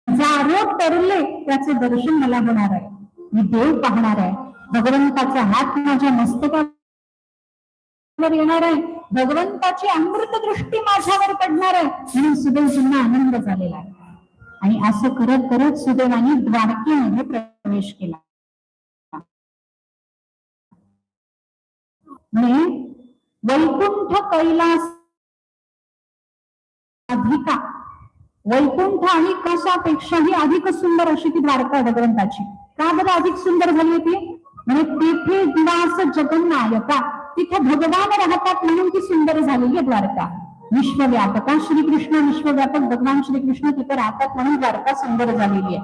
S1: हजारो तरले त्याचे दर्शन मला होणार आहे. मी देव पाहणार आहे. भगवंताचा हात माझ्या मस्तकावर येणार आहे. भगवंताची अमृत दृष्टी माझ्यावर पडणार आहे. म्हणून सुदैवजींना आनंद झालेला आहे. आणि असं करत करत सुदैवाने द्वारकेमध्ये प्रवेश केला. वैकुंठ कैलास अधिका, वैकुंठ आणि कशापेक्षाही अधिक सुंदर अशी ती द्वारका भगवंताची. का बरं अधिक सुंदर झाली होती? म्हणजे तेथे निवास जगन्नायका, तिथे भगवान राहतात म्हणून ती सुंदर झालेली आहे द्वारका. विश्वव्यापका श्रीकृष्ण, विश्वव्यापक भगवान श्रीकृष्ण तिथे राहतात म्हणून द्वारका सुंदर झालेली आहे.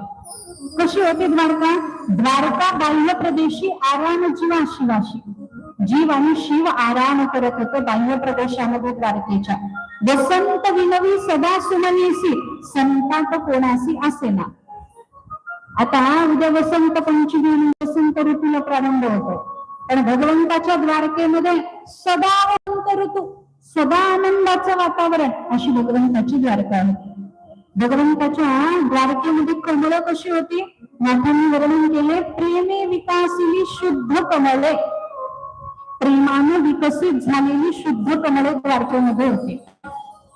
S1: कशी होती द्वारका? द्वारका बाह्य प्रदेशी आराम जीवा शिवाशी, जीव आणि शिव आराम करत होते बाह्य प्रदेशामध्ये द्वारकेच्या. वसंत विनवी सदा सुमनीसी, संताप कोणासी असेना. आता उद्या वसंत पंचमी, वसंत ऋतूला प्रारंभ होतो, पण भगवंताच्या द्वारकेमध्ये सदा वसंत ऋतू, सदा आनंदाचं वातावरण अशी भगवंताची द्वारका आहे. भगवंताच्या द्वारकेमध्ये कमळ कशी होती? नाथांनी वर्णन केले, प्रेमे विकासिली शुद्ध कमळे, प्रेमाने विकसित झालेली शुद्ध कमळे द्वारकेमध्ये होते.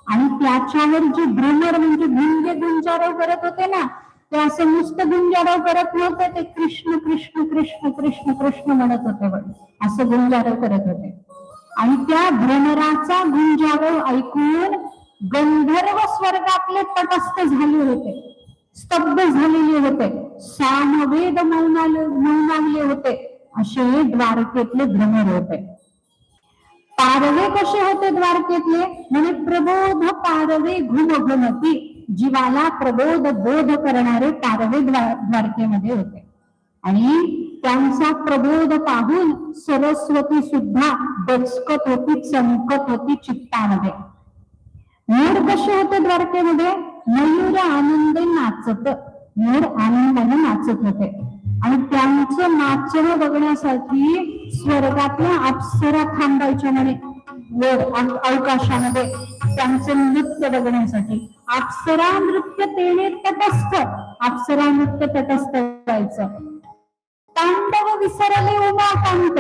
S1: आणि त्याच्यावर जे भ्रमर म्हणजे गुंजे गुंजारव करत होते ना, ते असं नुसतं गुंजारव करत नव्हते, ते कृष्ण कृष्ण कृष्ण कृष्ण कृष्ण म्हणत होते, असं गुंजारव करत होते. आणि त्या भ्रमराचा गुंजारव ऐकून गंधर्व स्वर्गातले तटस्थ झाले होते. स्तब्ध झालेले होते, सामवेद मौनावले होते, असे द्वारकेतले भ्रमर होते. पारवे कसे होते द्वारकेतले? म्हणजे प्रबोध पारवे घुमघुमती, जीवाला प्रबोध बोध करणारे पारवे द्वारकेमध्ये होते. आणि त्यांचा प्रबोध पाहून सरस्वती सुद्धा दचकत होती, चमकत होती चित्तामध्ये. मोर कसे होते द्वारकेमध्ये? मयूर आनंदे नाचत, मोर आनंदाने नाचत होते. आणि त्यांचं नाचणं बघण्यासाठी स्वर्गातल्या अप्सरा थांबायच्या म्हणे वर अवकाशामध्ये त्यांचे नृत्य बघण्यासाठी. अप्सरा नृत्य तेने तटस्थ, अप्सरा नृत्य तटस्थ व्हायचं. तांडव विसरले उमाकांत,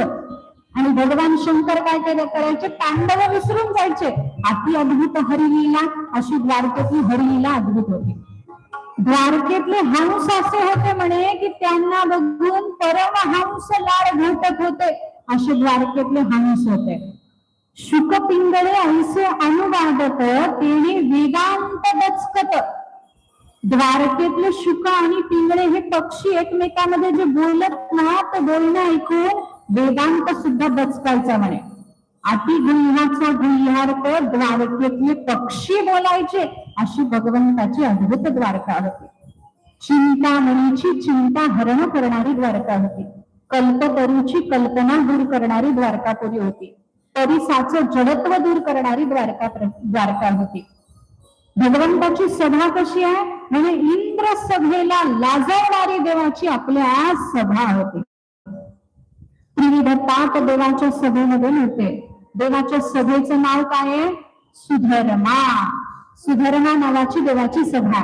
S1: आणि भगवान शंकर काय करायचे? तांडव विसरून जायचे. अति अद्भुत हरिलीला, अशी द्वारकेतली हरिलीला अद्भुत होती. द्वारकेतले हंस असे होते म्हणे की त्यांना बघून परमहंस लाड घटत होते, असे द्वारकेतले हंस होते. शुक पिंगळे ऐसे अनुवादत तेने वेदांत दचकत. द्वारकेतले शुक आणि पिंगळे हे पक्षी एकमेकांमध्ये जे बोलत ना, ते बोलणं ऐकून वेदांत सुद्धा दचकायचा म्हणे. अति गुह्याचा गुह्यार्थ द्वारकेतले पक्षी बोलायचे, अशी भगवंताची अद्भुत द्वारका होती. चिंतामणीची चिंता हरण करणारी द्वारका होती. कल्पतरूची कल्पना दूर करणारी द्वारकापुरी होती. परिसाचं जडत्व दूर करणारी द्वारका होती. भगवंताची सभा कशी आहे? म्हणजे इंद्र सभेला लाजवणारी देवाची आपल्या सभा होती. त्रिविध ताट देवाच्या सभेमध्ये नव्हते. देवाच्या सभेचं नाव काय आहे? सुधर्मा. सुधर्मा नावाची देवाची सभा.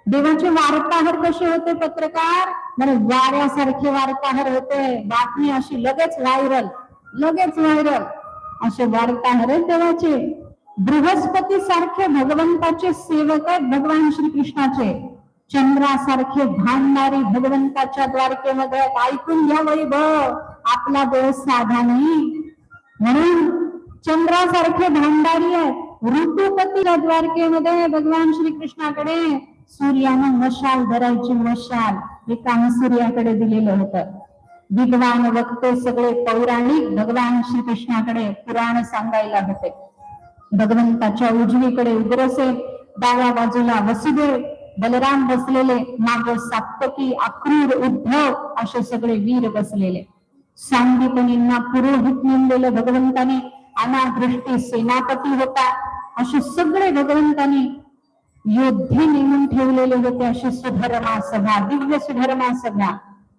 S1: देवाचे वार्ताहर कसे होते? पत्रकार म्हणजे वाऱ्यासारखे वार्ताहर होते. बातमी अशी लगेच व्हायरल, लगेच व्हायरल, असे वार्ताहर आहेत देवाचे. बृहस्पती सारखे भगवंताचे सेवक आहेत भगवान श्रीकृष्णाचे. चंद्रासारखे भांडणारी भगवंताच्या द्वारकेमध्ये. ऐकून घ्या वैभव, आपला देव साधा नाही, म्हणून चंद्रासारखे भांडारी आहेत. ऋतुपती द्वारकेमध्ये भगवान श्रीकृष्णाकडे सूर्यानं मशाल धरायची, मशाल हे काम सूर्याकडे दिलेलं होतं. विद्वान वक्ते सगळे पौराणिक भगवान श्रीकृष्णाकडे पुराण सांगायला होते. भगवंताच्या उजवीकडे उग्रसेन, डाव्या बाजूला वसुदेव, बलराम बसलेले, माग सात्वकी, अक्रूर, उद्धव असे सगळे वीर बसलेले. सांदीपनींना पुरोहित नेमलेलं भगवंताने. अनादृष्टी सेनापती होता, असे सगळे भगवंताने योद्धे नेमून ठेवलेले होते. अशी सुधर्मा सभा, दिव्य सुधर्मा सभा.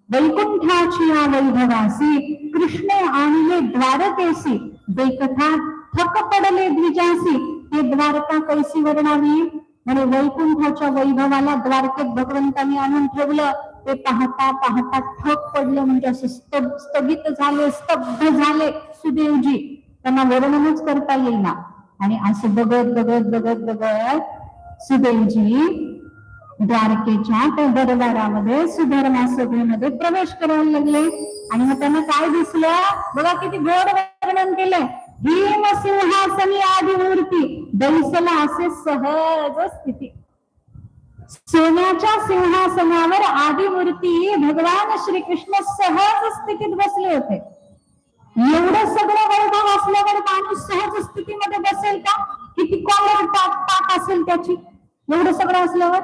S1: वैकुंठाची या वैभवासी कृष्णे आणले द्वारकेसी, देखता थक पडले द्विजासी. हे द्वारका कैसी वर्णावी? म्हणजे वैकुंठाच्या वैभवाला द्वारकेत भगवंतांनी आणून ठेवलं. ते पाहता पाहता ठक पडलं, म्हणजे असं स्थगित झाले, स्तब्ध झाले सुदेवजी. त्यांना वर्णनच करता येईल ना. आणि असं बघत बघत बघत बघत सुदेवजी द्वारकेच्या त्या दरबारामध्ये सुधर्मा सभेमध्ये प्रवेश करायला लागले. आणि मग त्यांना काय दिसलं बघा, किती गोड वर्णन केलंय. भीम सिंहासनी आदिमूर्ती, बैसला असे सहज स्थिती. सोन्याच्या सिंहासनावर आदिमूर्ती भगवान श्रीकृष्ण सहज स्थितीत बसले होते. एवढं सगळं वैभव असल्यावर माणूस सहज स्थितीमध्ये बसेल का? किती कॉलर टाक असेल त्याची, एवढं सगळं असल्यावर.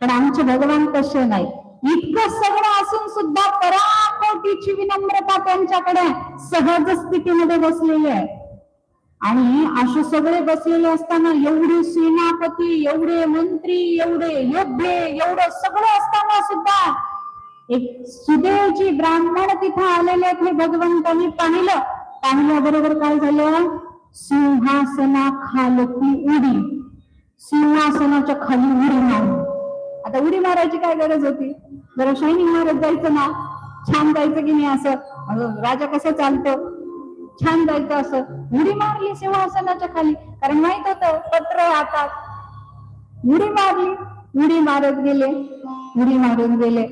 S1: पण आमचे भगवान तसे नाही. इतकं सगळं असून सुद्धा पराकोटीची विनम्रता त्यांच्याकडे, सहज स्थितीमध्ये बसलेली आहे. आणि असे सगळे बसलेले असताना, एवढे सेनापती, एवढे मंत्री, एवढे योद्धे, एवढं सगळं असताना सुद्धा एक सुदेवजी ब्राह्मण तिथे आलेले हे भगवंतांनी पाहिलं. पाहिल्याबरोबर काय झालं? सिंहासना खालती उडी, सिंहासनाच्या खाली उडी मारली. आता उडी मारायची काय गरज होती? जरा शायनिंग मारत जायचं ना, छान जायचं की नाही? असं राजा कसं चालतो, छान जायचं असं. उडी मारली सिंहासनाच्या खाली, कारण माहित होतं पत्र हातात. उडी मारली, उडी मारत गेले, उडी मारून गेले.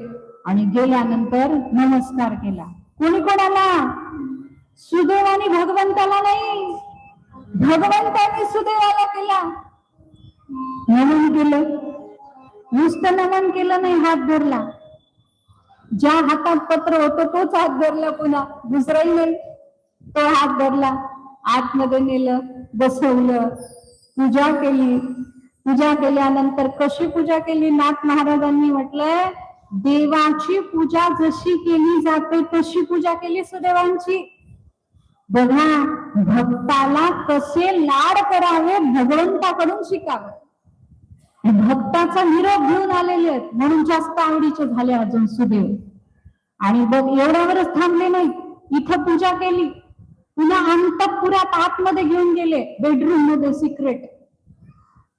S1: आणि गेल्यानंतर नमस्कार केला. कोणी कोणाला? सुदेवानी भगवंताला नाही, भगवंतानी सुदेवाला केला. नमन केलं. नुसतं नमन केलं नाही, हात धरला. ज्या हातात पत्र होतं तोच हात धरला, पुन्हा दुसराही नाही, तो हात धरला. आतमध्ये नेलं, बसवलं, पूजा केली. पूजा केल्यानंतर कशी पूजा केली? नाथ महाराजांनी म्हटलंय, देवाची पूजा जशी केली जाते तशी पूजा केली सुदैवांची. बघा, भक्ताला कसे लाड करावे भगवंताकडून शिकावे. भक्ताचा निरोप घेऊन आलेले आहेत म्हणून जास्त आवडीचे झाले अजून सुदैव. आणि बघ, एवढ्यावरच थांबले नाही, इथं पूजा केली, पुन्हा अंतःपुरात आतमध्ये घेऊन गेले, बेडरूम मध्ये सिक्रेट.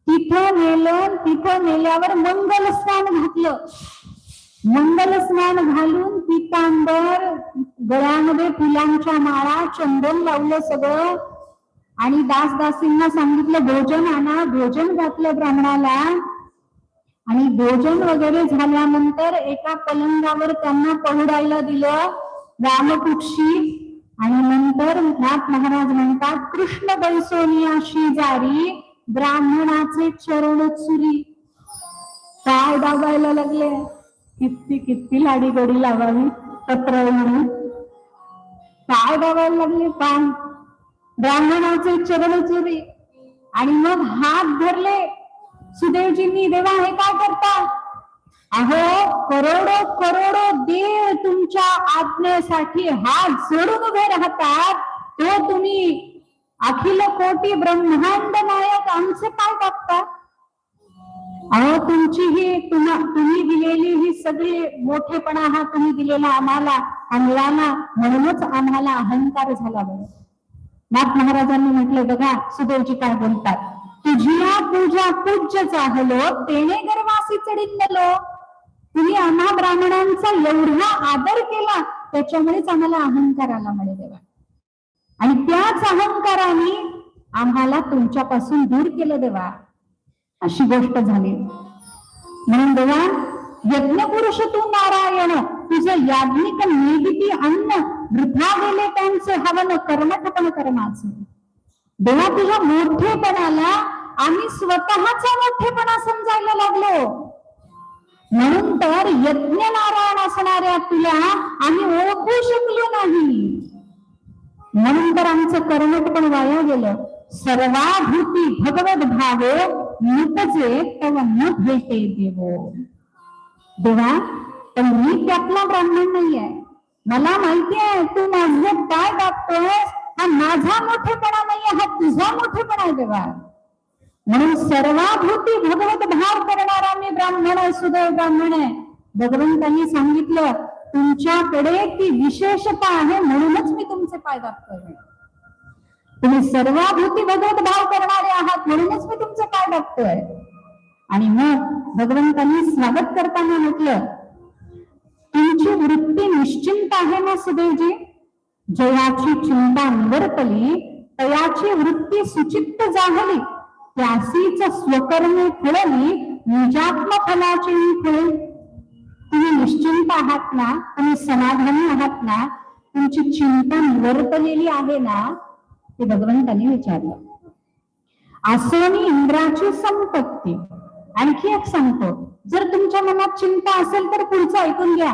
S1: तिथं नेलं, तिथं नेल्यावर मंगल स्नान घातलं. मंगल स्नान घालून पितांबर, गळ्यामध्ये फुलांच्या माळा, चंदन लावलं सगळं. आणि दासदासींना सांगितलं भोजन आणा. भोजन घातलं ब्राह्मणाला. आणि भोजन वगैरे झाल्यानंतर एका पलंगावर त्यांना पहुडायला दिलं रामकुक्षी. आणि नंतर नाथ महाराज म्हणतात, कृष्ण बैसोनियाशी जारी ब्राह्मणाचे चरण चुरी. काय दाबायला लागले, किती किती लाडी गोडी लावावी पत्र म्हणून. काय दाबायला लागले, पान ब्राह्मणाचे चरण चुरी. आणि मग हात धरले सुदैवजींनी. देवा, हे काय करता? अहो, करोडो करोडो देव तुमच्या आज्ञेसाठी हात जोडून उभे राहतात, तो तुम्ही अखिल कोटी ब्रह्मांड नायक आमचे काय बघता? अहो, तुमची ही तुम्ही दिलेली ही सगळी मोठेपणा हा तुम्ही दिलेला आम्हाला मिळाला, म्हणूनच आम्हाला अहंकार झाला. बरं, नाथ महाराजांनी म्हटलं, बघा सुदैवजी काय बोलतात, तुझिया पूजा पूज्य चाहलो तेने गर्वासी चढिंदलो. तुम्ही आम्हा ब्राह्मणांचा एवढा आदर केला, त्याच्यामुळेच आम्हाला अहंकार आला म्हणे देवा. आणि त्याच अहंकाराने आम्हाला तुमच्यापासून दूर केलं देवा. अशी गोष्ट झाली. म्हणून देवा, यज्ञपुरुष तू नारायण, तुझं याज्ञिक निगिती अन्न वृथा गेले त्यांचे हवन, कर्मठपण कर्माचे. देवा, तुझ्या मोठेपणाला आम्ही स्वतःचा मोठेपणा समजायला लागलो. म्हणून तर यज्ञ नारायण असणाऱ्या तुला आम्ही ओळखू शकलो नाही. म्हणून तर आमचं कर्मठपण वाया गेलं. सर्वाभूती भगवत भावो निपजे तव न भेटे देवो. देवा, पण मी त्यातला ब्राह्मण नाहीये. मला माहिती आहे तू माझं काय दाखतोयस, हा माझा मोठेपणा नाहीये, हा तुझा मोठेपणा आहे देवा. म्हणून सर्वाभूती भगवत भाव करणारा मी ब्राह्मण आहे, सुदैव ब्राह्मण आहे. भगवंतांनी सांगितलं, तुमच्याकडे ती विशेषता आहे म्हणूनच मी तुमचे पाय दाबतोय. तुम्ही सर्वाभूती भगवत भाव करणारे आहात म्हणूनच मी तुमचे पाय दाबतोय. आणि मग भगवंतांनी स्वागत करताना म्हटलं, तुमची वृत्ती निश्चिंत आहे ना सुदैवजी. जयाची चिंता निवर्तली, तयाची वृत्ती सुचित्त जाहली, त्यासीच स्वकर्मे फळली, निजात्म फलाची फळे. तुम्ही निश्चिंत आहात ना, तुम्ही समाधानी आहात ना, तुमची चिंता निवर्तलेली आहे ना, ते भगवंतांनी विचारलं. आसोनी इंद्राची संपत्ती. आणखी एक सांगतो, जर तुमच्या मनात चिंता असेल तर पुढचं ऐकून घ्या.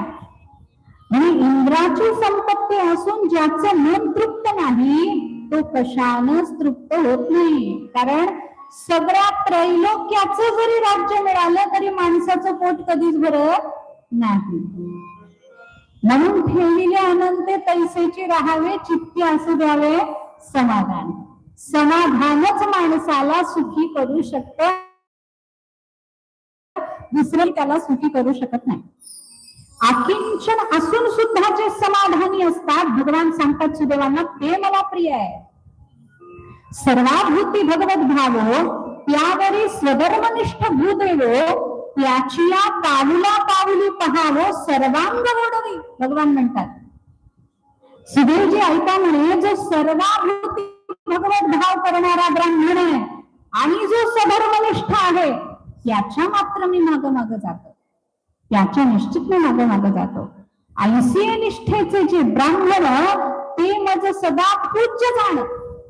S1: म्हणजे इंद्राची संपत्ती असून ज्याचं मन तृप्त नाही, तो कशानच तृप्त होत नाही. कारण सगळ्या त्रैलोक्याचं जरी राज्य मिळालं तरी माणसाचं पोट कधीच भरत नाही. म्हणून ठेवलेले अनंत पैसेची राहावे, चित्ती असू द्यावे समाधान. समाधानच माणसाला सुखी करू शकत, दुसरे त्याला सुखी करू शकत नाही. अकिंचन असून सुद्धा जे समाधानी असतात, भगवान सांगतात सुदैवांना, ते मला प्रिय आहे. सर्वाभूती भगवत भावो त्यावरी स्वधर्मनिष्ठ भूदेवो, त्याची या पाऊला पाऊली पहावो सर्वांग ओढवी. भगवान म्हणतात, सुदैवजी ऐका म्हणे, जो सर्वाभूती भगवत भाव करणारा ब्राह्मण आहे आणि जो स्वधर्मनिष्ठ आहे, त्याच्या मात्र मी माग माग जातो, त्याच्या निश्चित मी माग माग जातो. ऐसे निष्ठेचे जे ब्राह्मण ते माझं सदा पूज्य जाण,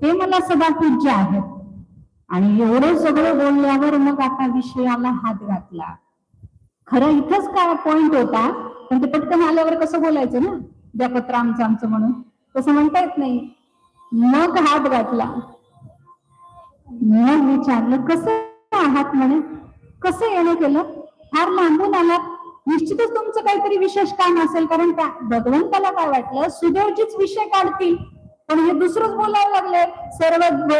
S1: ते मला सदा पूज्य आहेत. आणि एवढं सगळं बोलल्यावर मग आता विषयाला हात घातला. खरं इथंच काय पॉइंट होता, पण ते पटकन आल्यावर कसं बोलायचं ना, द्या पत्र आमचं आमचं म्हणून, तसं म्हणता येत नाही. मग हात घातला, मग विचारलं कसं आहात म्हणे, कसं येणं केलं, फार लांबून आलात, निश्चितच तुमचं काहीतरी विशेष काम असेल, कारण त्या भगवंताला काय वाटलं सुदैवचीच विषय काढतील, पण हे दुसरंच बोलायला लागले,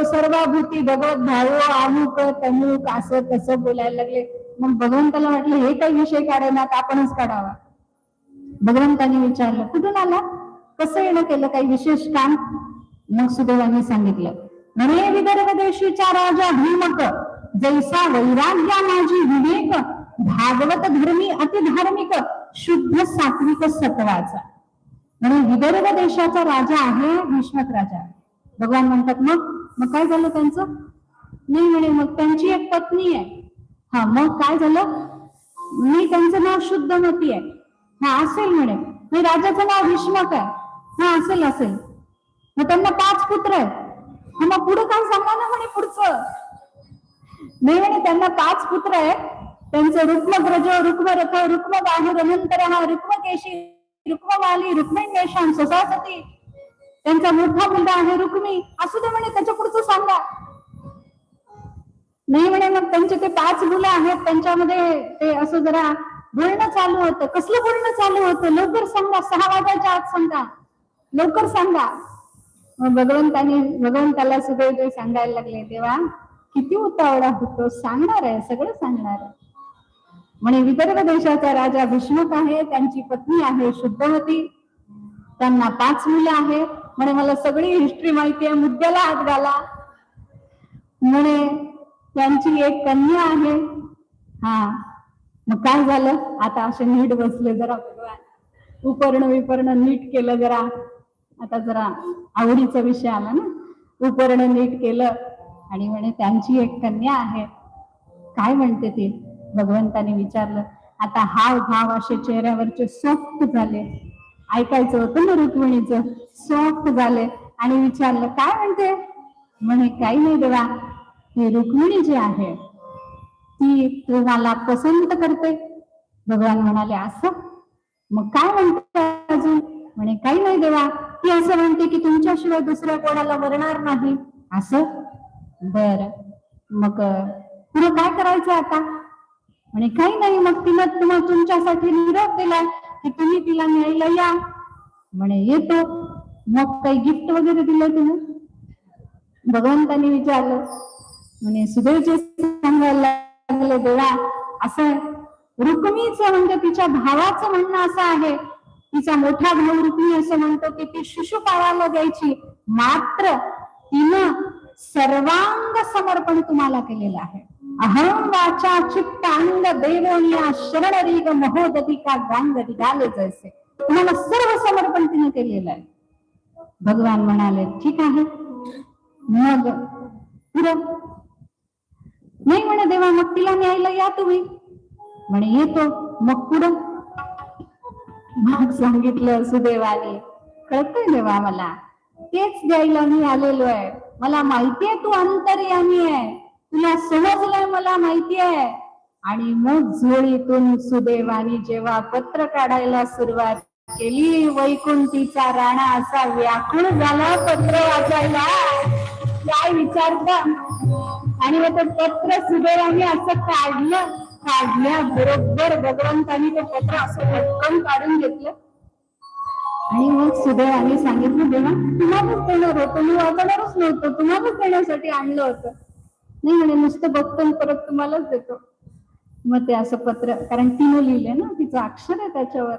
S1: सर्वभूती भगवत भावो अमुक तमुक असं तसं बोलायला लागले. मग भगवंताला वाटलं हे काही विषय काढेनात, आपणच काढावा. भगवंताने विचारलं कुठून आला, कसं येणं केलं, काही विशेष काम. मग सुदैवाने सांगितलं, म्हणे विदर्भ देशीचा राजा भीमक, जैसा वैराग्या माझी विवेक, भागवत धर्मी अतिधार्मिक, शुद्ध सात्विक सत्वाचा. म्हणून विदर्भ देशाचा राजा आहे भीष्मक राजा. भगवान म्हणतात मग काय झालं त्यांचं, नाही म्हणे मग त्यांची एक पत्नी आहे. हा मग काय झालं, मी त्यांचं नाव शुद्धमती आहे. हा असेल म्हणे, नाही राजाचं नाव भीष्मक आहे. हा असेल. मग त्यांना 5 पुत्र आहेत. हा मग पुढे काय सांगा ना म्हणे पुढचं. नाही म्हणे त्यांना 5 पुत्र आहेत, त्यांचं रुक्मग्रज, रुक्मरथ, रुक्मबाहुर, अनंतर हा रुक्मकेशी, रुक्ममाली, रुक्मिणेशान, ससासती, त्यांचा मोठा मुलगा आहे रुक्मी. असू दे म्हणे, त्याच्या पुढचं सांगा. नाही म्हणे मग त्यांचे ते 5 मुलं आहेत, त्यांच्यामध्ये ते असं जरा बोलणं चालू होतं. कसलं बोलणं चालू होतं, लवकर सांगा, 6 वाजायच्या आत सांगा, लवकर सांगा. मग भगवंताला सगळे ते सांगायला लागले, तेव्हा किती उतावळा होतो, सांगणार आहे, सगळं सांगणार आहे. म्हणे विदर्भ देशाचा राजा भीष्मक आहे, त्यांची पत्नी आहे शुद्धवती, त्यांना 5 मुलं आहे. म्हणे मला सगळी हिस्ट्री माहिती आहे, मुद्द्याला हात घाला. म्हणे त्यांची एक कन्या आहे. हा मग काय झालं, आता असे नीट बसले जरा भगवान, उपर्ण विपर्ण नीट केलं जरा, आता जरा आवडीचा विषय आला ना, उपर्ण नीट केलं. आणि म्हणे त्यांची एक कन्या आहे. काय म्हणते ती, भगवंताने विचारलं. आता हाव भाव असे चेहऱ्यावरचे सॉफ्ट झाले, ऐकायचं होतं ना रुक्मिणीचं, सॉफ्ट झाले. आणि विचारलं काय म्हणते, म्हणे काही नाही देवा, हे रुक्मिणी जी आहे ती तुम्हाला पसंत करते. भगवान म्हणाले असं, मग काय म्हणते अजून, म्हणे काही नाही देवा, ती असं म्हणते की तुमच्याशिवाय दुसऱ्या कोणाला वरणार नाही. असं, बर मग पुढे काय करायचं आता, म्हणे काही नाही, मग तिनं तुम्हाला तुमच्यासाठी निरोप दिलाय की तुम्ही तिला न्यायला या. म्हणे येतो. मग काही गिफ्ट वगैरे दिलं तिनं, भगवंतांनी विचारलं. म्हणे सुदैवचे सांगायला लागले, देवा असं रुक्मीचं म्हणजे तिच्या भावाचं म्हणणं असं आहे, तिचा मोठा भाऊ रुक्मी असं म्हणतो की ती शिशुपाळाला द्यायची, मात्र तिनं सर्वांग समर्पण तुम्हाला केलेलं आहे. अहम वाचा चित्तांग देवोनिया शरणरीग महोदतिका गांग दिगाले जैसे, तुम्हाला सर्व समर्पण तिने केलेलं आहे. भगवान म्हणाले ठीक आहे, मग पुढं. नाही म्हणे देवा, मग तिला न्यायला या तुम्ही. म्हणे येतो. मग पुढं मग सांगितलं सुदैवाने, कळतंय देवा मला, तेच द्यायला मी आलेलो आहे. मला माहितीये तू अंतर्यामी आहे, तुला समजलंय, मला माहिती आहे. आणि मग झोळीतून सुदैवाने जेव्हा पत्र काढायला सुरुवात केली, वैकुंठीचा राणा असा व्याकुळ झाला पत्र वाचायला, काय विचारता. आणि मग ते पत्र सुदैवाने असं काढल्या बरोबर भगवंतानी ते पत्र असं पटकन काढून घेतलं. आणि मग सुदैवाने सांगितलं, देवा तुम्हालाच देणार होतं, मी वाचणारच नव्हतं, तुम्हालाच देण्यासाठी आणलं होतं. नाही म्हणे नुसतं बघतो परत तुम्हालाच देतो. मग ते असं पत्र, कारण तिनं लिहिले ना, तिचं अक्षर आहे त्याच्यावर.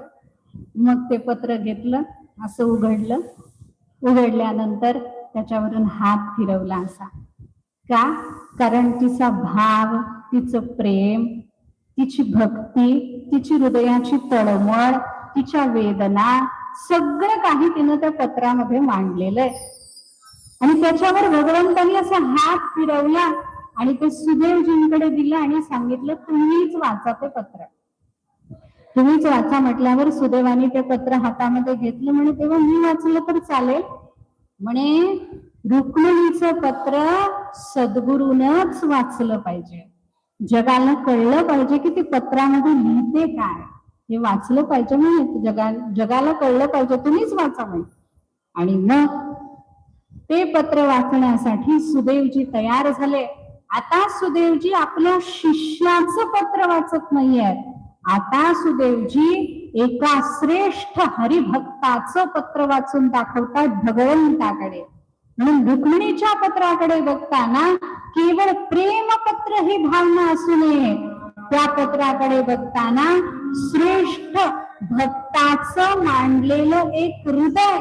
S1: मग ते पत्र घेतलं, असं उघडल्यानंतर त्याच्यावरून हात फिरवला असा. का, कारण तिचा भाव, तिचं प्रेम, तिची भक्ती, तिची हृदयाची तळमळ, तिच्या वेदना, सगळं काही तिनं त्या पत्रामध्ये मांडलेलं आहे. आणि त्याच्यावर भगवंतांनी असा हात फिरवला आणि ते सुदैवजींकडे दिलं आणि सांगितलं तुम्हीच वाचा ते पत्र, तुम्हीच वाचा. म्हटल्यावर सुदैवाने ते पत्र हातामध्ये घेतलं. म्हणे तेव्हा मी वाचलं तर चालेल. म्हणे रुक्मिणीचं पत्र सद्गुरूनच वाचलं पाहिजे. जगाला कळलं पाहिजे की ती पत्रामध्ये लिहिते काय, हे वाचलं पाहिजे. म्हणून जगाला कळलं पाहिजे, तुम्हीच वाचा म्हणे. आणि मग ते पत्र वाचण्यासाठी सुदैवजी तयार झाले. आता सुदैवजी आपल्या शिष्याचं पत्र वाचत नाहीये, आता सुदैवजी एका श्रेष्ठ हरिभक्ताचं पत्र वाचून दाखवतात भगवंताकडे. म्हणून रुक्मिणीच्या पत्राकडे बघताना केवळ प्रेमपत्र ही भावना असू नये, त्या पत्राकडे बघताना श्रेष्ठ भक्ताचं मांडलेलं एक हृदय,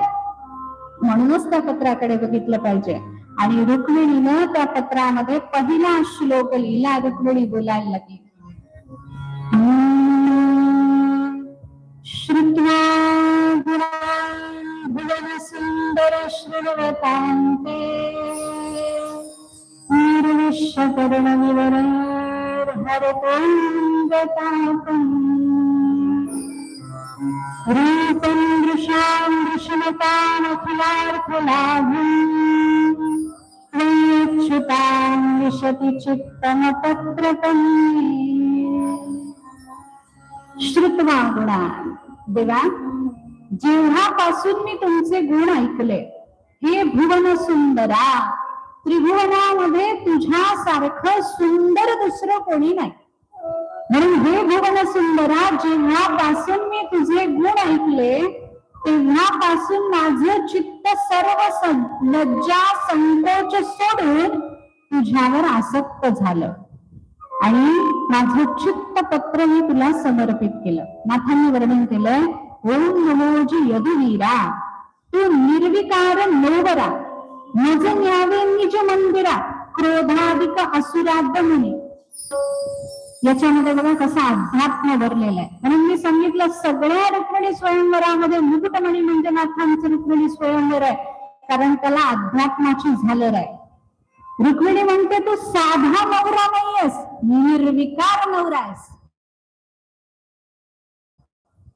S1: म्हणूनच त्या पत्राकडे बघितलं पाहिजे. आणि रुक्मिणीनं त्या पत्रामध्ये पहिला श्लोक लिहिला. रुक्मिणी बोलायला लागली, श्रुत्वा गुणान् भुवन सुंदर श्रुणवतान्ते निर्विश्य कर्ण विवरैर् हरतोऽङ्गतापम् रूपं दृशां दृश्यमतामखिलार्थलाभम् त्वय्यच्युतां विशति चित्तमपत्रतम्. श्रुत्वा गुणान्, देवा जेव्हापासून मी तुमचे गुण ऐकले, हे भुवन सुंदरा, त्रिभुवनामध्ये तुझ्यासारखं सुंदर दुसरं कोणी नाही. म्हणून हे भुवन सुंदरा, जेव्हापासून मी तुझे गुण ऐकले तेव्हापासून माझं चित्त सर्व लज्जा संकोच सोडून तुझ्यावर आसक्त झालं आणि माझं चित्त पत्र मी तुला समर्पित केलं. नाथांनी वर्णन केलं, ओम नमोजी यदुवीरा, तू निर्विकार नोवरा, मज न्यावे निज मंदिरा, क्रोधाधिक असुराध मुनी. याच्यामध्ये बघा कसा अध्यात्म भरलेला आहे. म्हणून मी सांगितलं सगळ्या रुक्मिणी स्वयंवरामध्ये मुकुटमणी म्हणजे नाथांचं रुक्मिणी स्वयंवर आहे, कारण त्याला अध्यात्माची झालर आहे. रुक्मिणी म्हणते तू साधा नवरा नाहीयेस, निर्विकार नवरा आहेस.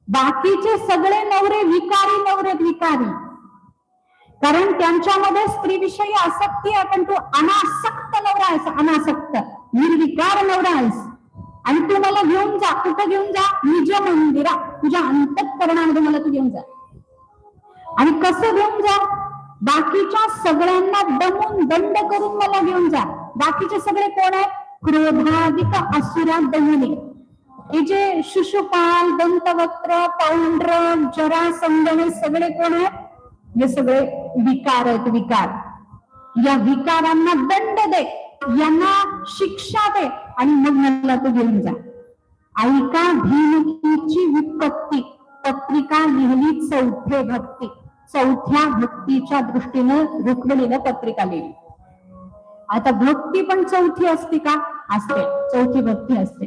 S1: बाकीचे सगळे नवरे विकारी नवरे, विकारी, कारण त्यांच्यामध्ये स्त्रीविषयी आसक्ती आहे, पण तू अनासक्त नवरा आहेस, अनासक्त निर्विकार नवरा आहेस. आणि तू मला घेऊन जा, कुठं घेऊन जा, निज मंदिरा, तुझ्या अंतःकरणामध्ये मला तू घेऊन जा. आणि कसं घेऊन जा, बाकीच्या सगळ्यांना दमून दंड करून मला घेऊन जा. बाकीचे सगळे कोण आहेत, क्रोधाधिक असुरा दमुनी, हे जे शिशुपाल, दंतवक्त्र, पौंड्र, जरासंध, हे सगळे कोण आहेत, हे सगळे विकार आहेत, विकार. या विकारांना दंड दे, यांना शिक्षा दे आणि मग मला तू घेऊन जा. ऐका भीमकीची विपत्ती, पत्रिका लिहिली चौथे भक्ती, चौथ्या भक्तीच्या दृष्टीनं रुक्मिणीनं पत्रिका लिहिली. आता भक्ती पण चौथी असते का? असते, चौथी भक्ती असते.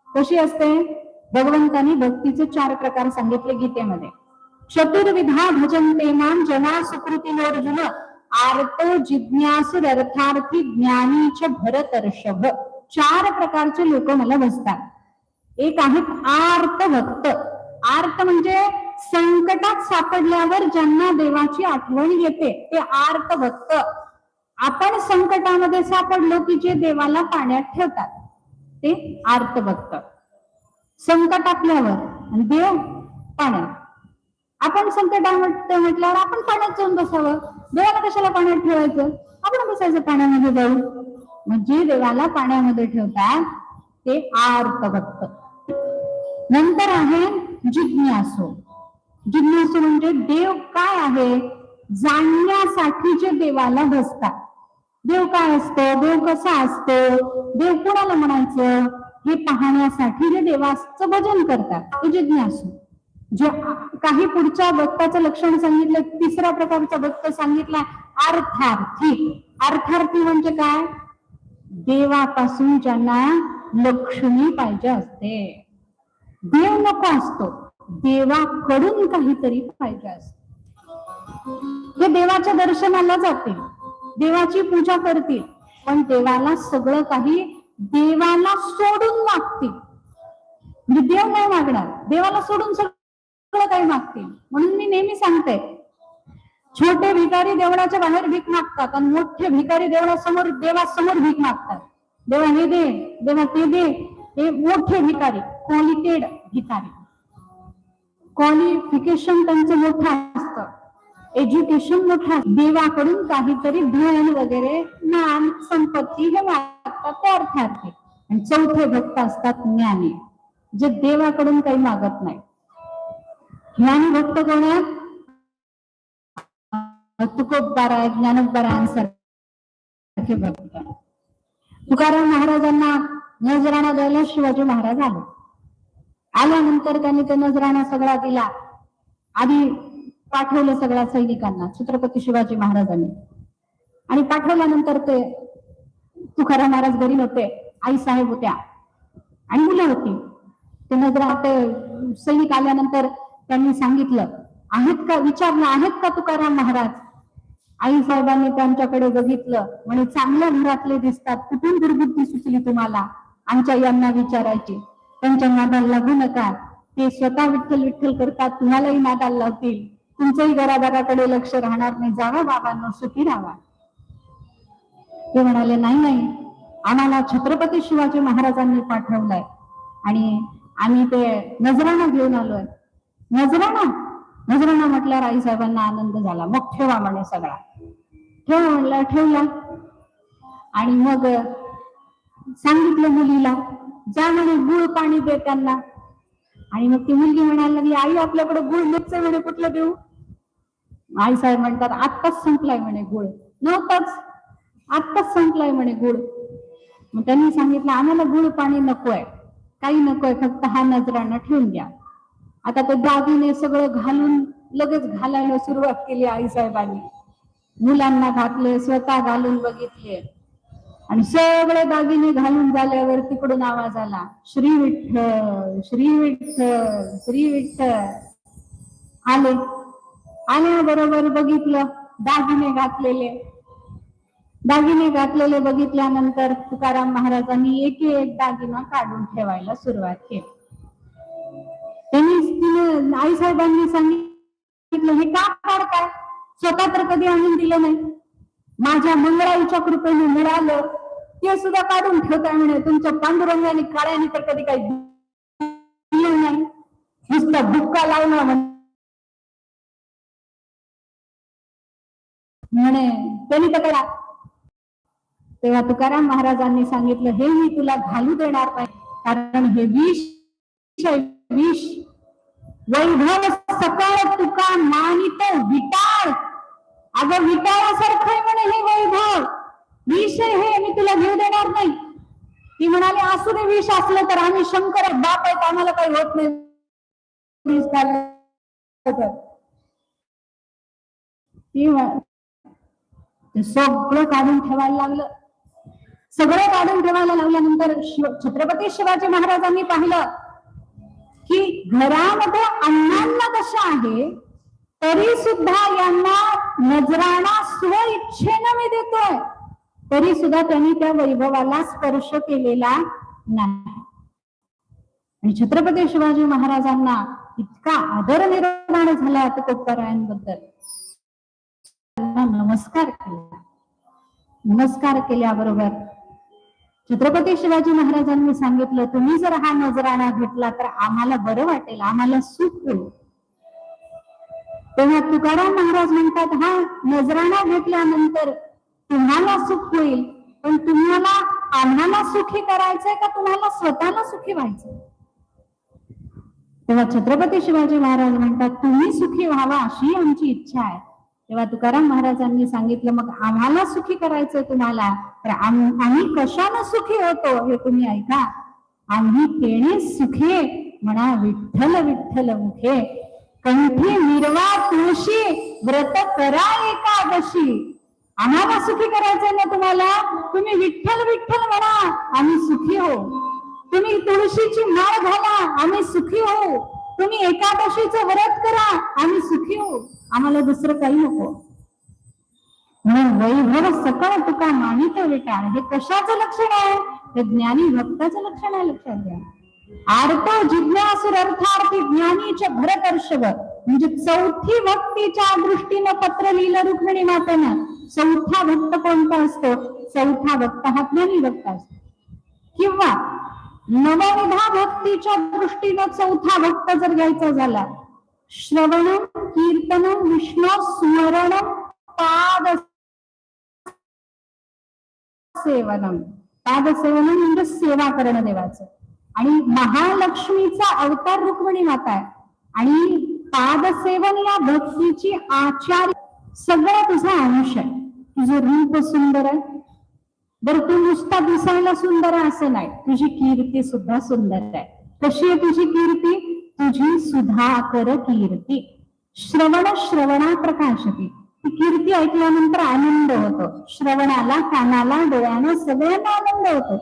S1: कशी असते? भगवंतांनी भक्तीचे 4 प्रकार सांगितले गीतेमध्ये. चतुर्विधा भजन्ते मां जना सुकृतिनोर्जुन, आर्तो जिज्ञासु अर्थार्थी ज्ञानी च भरतर्षभ. 4 प्रकारचे लोक मला भजतात. एक आहेत आर्त भक्त. आर्त म्हणजे संकटात सापडल्यावर ज्यांना देवाची आठवण येते ते आर्त भक्त. आपण संकटामध्ये सापडलो की जे देवाला पाण्यात ठेवतात ते आर्त भक्त. संकट आपल्यावर आणि देव पाण्यात. आपण संकटामध्ये म्हटल्यावर आपण पाण्यात जाऊन बसावं, देवाला कशाला पाण्यात ठेवायचं, आपण बसायचं पाण्यामध्ये जाऊन. म्हणजे देवाला पाण्यामध्ये ठेवतात ते आर्त भक्त. नंतर आहे जिज्ञासू. जिज्ञासू म्हणजे देव काय आहे जाणण्यासाठी जे देवाला भजतात. देव काय असतो, देव कसा असतो, देव कोणाला म्हणायचं हे पाहण्यासाठी जे देवाचं भजन करतात ते जिज्ञासू. जे काही पुढच्या भक्ताचं लक्षण सांगितलं, 3रा प्रकारचा भक्त सांगितला अर्थार्थी. अर्थार्थी म्हणजे काय? देवापासून ज्यांना लक्ष्मी पाहिजे असते. देव नको असतो, देवाकडून काहीतरी पाहिजे असते. ते देवाच्या दर्शनाला जातील, देवाची पूजा करतील, पण देवाला सगळं काही देवाला सोडून मागतील. म्हणजे देव नाही मागणार, देवाला सोडून सगळं काही मागतील. म्हणून मी नेहमी सांगते, छोटे भिकारी देवळाच्या बाहेर भीक मागतात आणि मोठे भिकारी देवळासमोर देवासमोर भीक मागतात. देवा हे दे, देवा ते दे. हे मोठे भिकारी, क्वालिटेड भिकारी. क्वालिफिकेशन त्यांचं मोठं असतं, एज्युकेशन मोठं. देवाकडून काहीतरी धन वगैरे, ज्ञान, संपत्ती हे मागतात ते अर्थार्थी. आणि चौथे भक्त असतात ज्ञानी, जे देवाकडून काही मागत नाही. ज्ञानी भक्त कोण आहेत? तुकोबदार आहेत, ज्ञानोबदारांसारखे भक्त. तुकाराम महाराजांना नजराणा द्यायला शिवाजी महाराज आले. आल्यानंतर त्यांनी ते नजराणा सगळा दिला. आधी पाठवलं सगळ्या सैनिकांना छत्रपती शिवाजी महाराजांनी. आणि पाठवल्यानंतर ते तुकाराम महाराज घरी होते, आई साहेब होत्या आणि मुलं होती. ते सैनिक आल्यानंतर त्यांनी सांगितलं, आहेत का, विचारलं, आहेत का तुकाराम महाराज? आई साहेबांनी त्यांच्याकडे बघितलं, म्हणे चांगल्या घरातले दिसतात, कुठून दुर्बुद्धी सुचली तुम्हाला आमच्या यांना विचारायची? त्यांच्या नादाला लागू नका, ते स्वतः विठ्ठल विठ्ठल करतात, तुम्हालाही नादाला लावतील, तुमचंही घरादाराकडे लक्ष राहणार नाही, जावा बाबांनो, सुखी राहा. ते म्हणाले, नाही नाही, आम्हाला छत्रपती शिवाजी महाराजांनी पाठवलंय आणि आम्ही ते नजराणा घेऊन आलोय. नजराणा नजराणा म्हटल्यावर आई साहेबांना आनंद झाला. मग ठेवा म्हणे सगळा. ठेवा म्हणला, ठेवला. आणि मग सांगितलं मुलीला, जा म्हणे गुळ पाणी दे त्यांना. आणि मग ती मुलगी म्हणायला लागली, आई आपल्याकडे गुळ नसतं म्हणे, कुठलं देऊ? आई साहेब म्हणतात, आत्ताच संपलाय म्हणे गुळ. नव्हताच, आत्ताच संपलाय म्हणे गुळ. मग त्यांनी सांगितलं, आम्हाला गुळ पाणी नकोय, काही नकोय, फक्त हा नजराणा ठेवून द्या. आता ते दागिने सगळं घालून लगेच घालायला सुरुवात केली आई साहेबांनी. मुलांना घातले, स्वतः घालून बघितले आणि सगळे दागिने घालून झाल्यावर तिकडून आवाज आला, श्री विठ्ठल, श्री विठ्ठल, श्री विठ्ठल. आले. आल्याबरोबर बघितलं दागिने घातलेले बघितल्यानंतर तुकाराम महाराजांनी एक एक दागिना काढून ठेवायला सुरुवात केली. त्यांनी आई साहेबांनी सांगितलं, हे का काढताय? स्वतः तर कधी आणून दिलं नाही, माझ्या मंगळाईच्या कृपेने मिळालं ते सुद्धा काढून ठेवताय म्हणे. तुमच्या पांडुरंगाने काळ्याने तर कधी काही दिलं नाही, नुसतं बुक्का लावणं म्हणे, त्यांनी तर करा. तेव्हा तुकाराम महाराजांनी सांगितलं, हे मी तुला घालू देणार नाही, कारण हे विष वैभव सकळ तुका मानित विटाळ. अगं विटाळासारखं आहे म्हणे हे वैभव, विष हे मी तुला घेऊ देणार नाही. ती म्हणाली, असू दे, विष असलं तर आम्ही शंकर बाप आहेत, आम्हाला काही होत नाही. सगळं काढून ठेवायला लागलं. सगळं काढून ठेवायला लागल्यानंतर छत्रपती शिवाजी महाराजांनी पाहिलं की घरामध्ये अण्णांना कशा आहे, तरी सुद्धा यांना नजराणा स्वइच्छेनं मी देतोय, तरी सुद्धा त्यांनी त्या वैभवाला स्पर्श केलेला नाही. आणि छत्रपती शिवाजी महाराजांना इतका आदर निर्माण झाला तुकोबरायांबद्दल. नमस्कार केला. नमस्कार केल्याबरोबर छत्रपती शिवाजी महाराजांनी सांगितलं, तुम्ही जर हा नजराणा घेतला तर आम्हाला बरं वाटेल, आम्हाला सुख होईल. तेव्हा तुकाराम महाराज म्हणतात, हा नजराणा घेतल्यानंतर तुम्हाला सुख होईल, पण तुम्हाला आम्हाला सुखी करायचंय का तुम्हाला स्वतःला सुखी व्हायचंय? तेव्हा छत्रपती शिवाजी महाराज म्हणतात, तुम्ही सुखी व्हावा अशी आमची इच्छा आहे. तेव्हा तुकाराम महाराजांनी सांगितलं, मग आम्हाला सुखी करायचं तुम्हाला, तर आम्ही कशानं सुखी होतो हे तुम्ही ऐका. आम्ही तेणे सुखे म्हणा विठ्ठल विठ्ठल मुखे, कंठी मिरवा तुळशी व्रत करा एकादशी. आम्हाला सुखी करायचंय ना तुम्हाला, तुम्ही विठ्ठल विठ्ठल म्हणा, आम्ही सुखी हो. तुम्ही तुळशीची माळ घाला, आम्ही सुखी हो. तुम्ही एकादशीचं व्रत करा, आम्ही सुखी हो. आम्हाला दुसरं काही नको. म्हणून वैभव सकळ तुका मानित विटाळ, हे कशाचं लक्षण आहे? हे ज्ञानी भक्ताचं लक्षण आहे, लक्षात घ्या. आर्तो जिज्ञासुर अर्थार्थी ज्ञानीचे भरतर्षभ, म्हणजे चौथी भक्तीच्या दृष्टीनं पत्र लिहिलं रुक्मिणी मातेनं. चौथा भक्त कोणता असतो? चौथा भक्त हा ज्ञानी भक्त असतो. किंवा नवविधा भक्तीच्या दृष्टीनं चौथा भक्त जर घ्यायचा झाला, श्रवणम, कीर्तनम, विष्णू स्मरणम, पाद सेवनम. पादसेवनम म्हणजे सेवा करणं देवाचं. आणि महालक्ष्मीचा अवतार रुक्मिणी माता आहे. आणि पादसेवन या भक्तीची आचार्य सगळं तुझा अंश आहे. तुझं रूप सुंदर आहे, बरं तू नुसता दिसायला सुंदर आहे असं नाही, तुझी कीर्ती सुद्धा सुंदर आहे. कशी आहे तुझी कीर्ती? तुझी सुधाकर कीर्ती. श्रवण श्रवणा प्रकाशती. ती कीर्ती ऐकल्यानंतर आनंद होतो. श्रवणाला, कानाला, डोळ्याला सगळ्यांना आनंद होतो.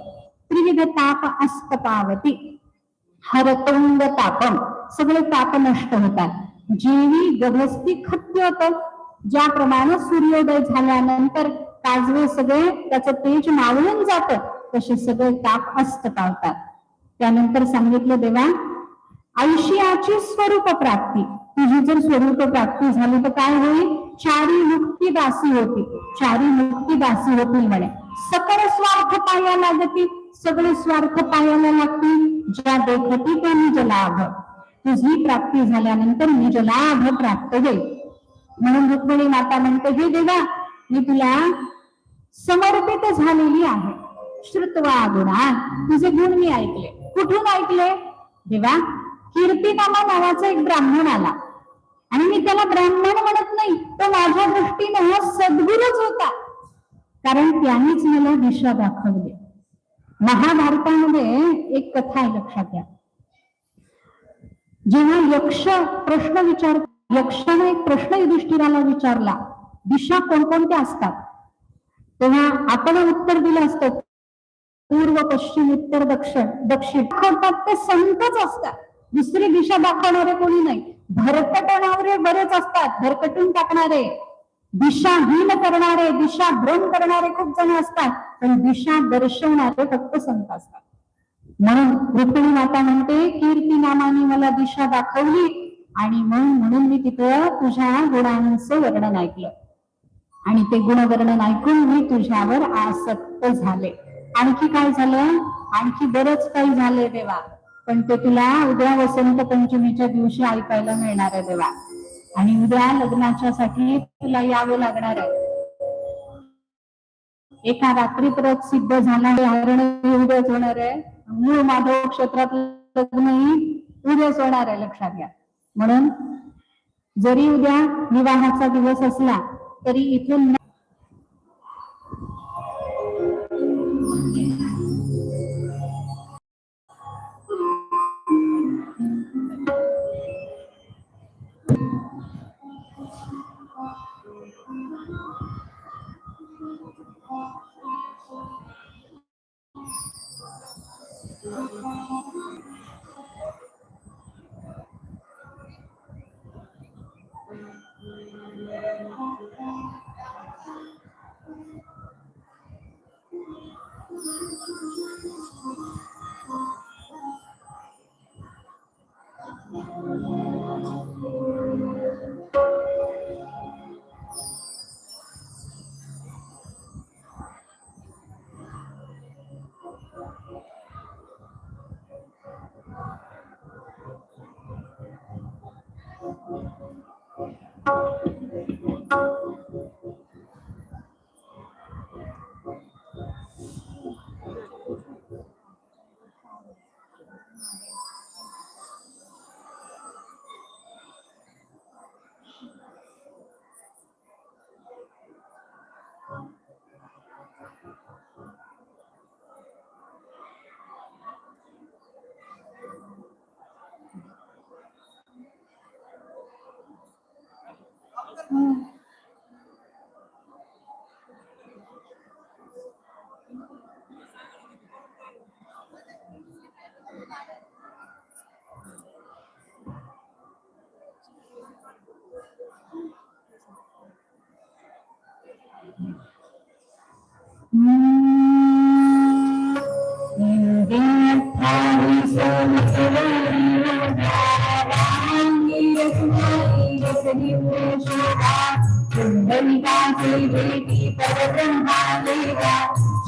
S1: त्रिविध ताप अस्तपावती. हरतोंग तापम. सगळे ताप नष्ट होतात. जीवी गभस्ती खत्य होतं. ज्याप्रमाणे सूर्योदय झाल्यानंतर काजवे सगळे त्याचं तेज मावळून जातं, तसे सगळे ताप अस्त पावतात. त्यानंतर सांगितलं देवा, आयुष्याची स्वरूप प्राप्ती. तुझी जर स्वरूप प्राप्ती झाली तर काय होईल? चारी मुक्ती दासी होती. चारी मुक्ती दासी होती म्हणे. सकळ स्वार्थ पाया लागती. सगळे स्वार्थ पायाला लागतील. ज्या देखती त्या निज लाभ. तुझी प्राप्ती झाल्यानंतर निज लाभ प्राप्त होईल. म्हणून रुक्मिणी माता म्हणते, हे देवा, मी तुला समर्पित झालेली आहे. श्रुत्वा गुणा. तुझे गुण मी ऐकले. कुठून ऐकले देवा? कीर्तिनामा नावाचा एक ब्राह्मण आला आणि मी त्याला ब्राह्मण म्हणत नाही, तो माझ्या दृष्टीने हा सद्गुरूच होता. कारण त्यानेच मला दिशा दाखवली. महाभारतामध्ये एक कथा आहे, लक्षात घ्या. जेव्हा यक्ष प्रश्न विचार, यक्षाने एक प्रश्न युधिष्ठिराला विचारला, दिशा कोणकोणत्या असतात? तेव्हा आपण उत्तर दिलं असतं, पूर्व, पश्चिम, उत्तर, दक्षिण. ते संतच असतात. दुसरी दिशा दाखवणारे कोणी नाही. भरकटणारे बरेच असतात, भरकटून टाकणारे, दिशाहीन करणारे, दिशा भ्रम करणारे खूप जण असतात, पण दिशा दर्शवणारे फक्त संत असतात. म्हणून रुक्मिणी माता म्हणते, कीर्ती नामाने मला दिशा दाखवली आणि म्हणून मी तिथं तुझ्या गुणांचं वर्णन ऐकलं आणि ते गुणवर्णन ऐकून मी तुझ्यावर आसक्त झाले. आणखी काय झालं? आणखी बरंच काही झालंय देवा, पण ते तुला उद्या वसंत पंचमीच्या दिवशी ऐकायला मिळणार आहे देवा. आणि उद्या लग्नाच्या साठी तुला यावं लागणार आहे. एका रात्री परत सिद्ध झाला, उद्याच होणार आहे. मूळ माधव क्षेत्रात लग्नही उद्याच होणार आहे, लक्षात घ्या. म्हणून जरी उद्या विवाहाचा दिवस असला तरी इथून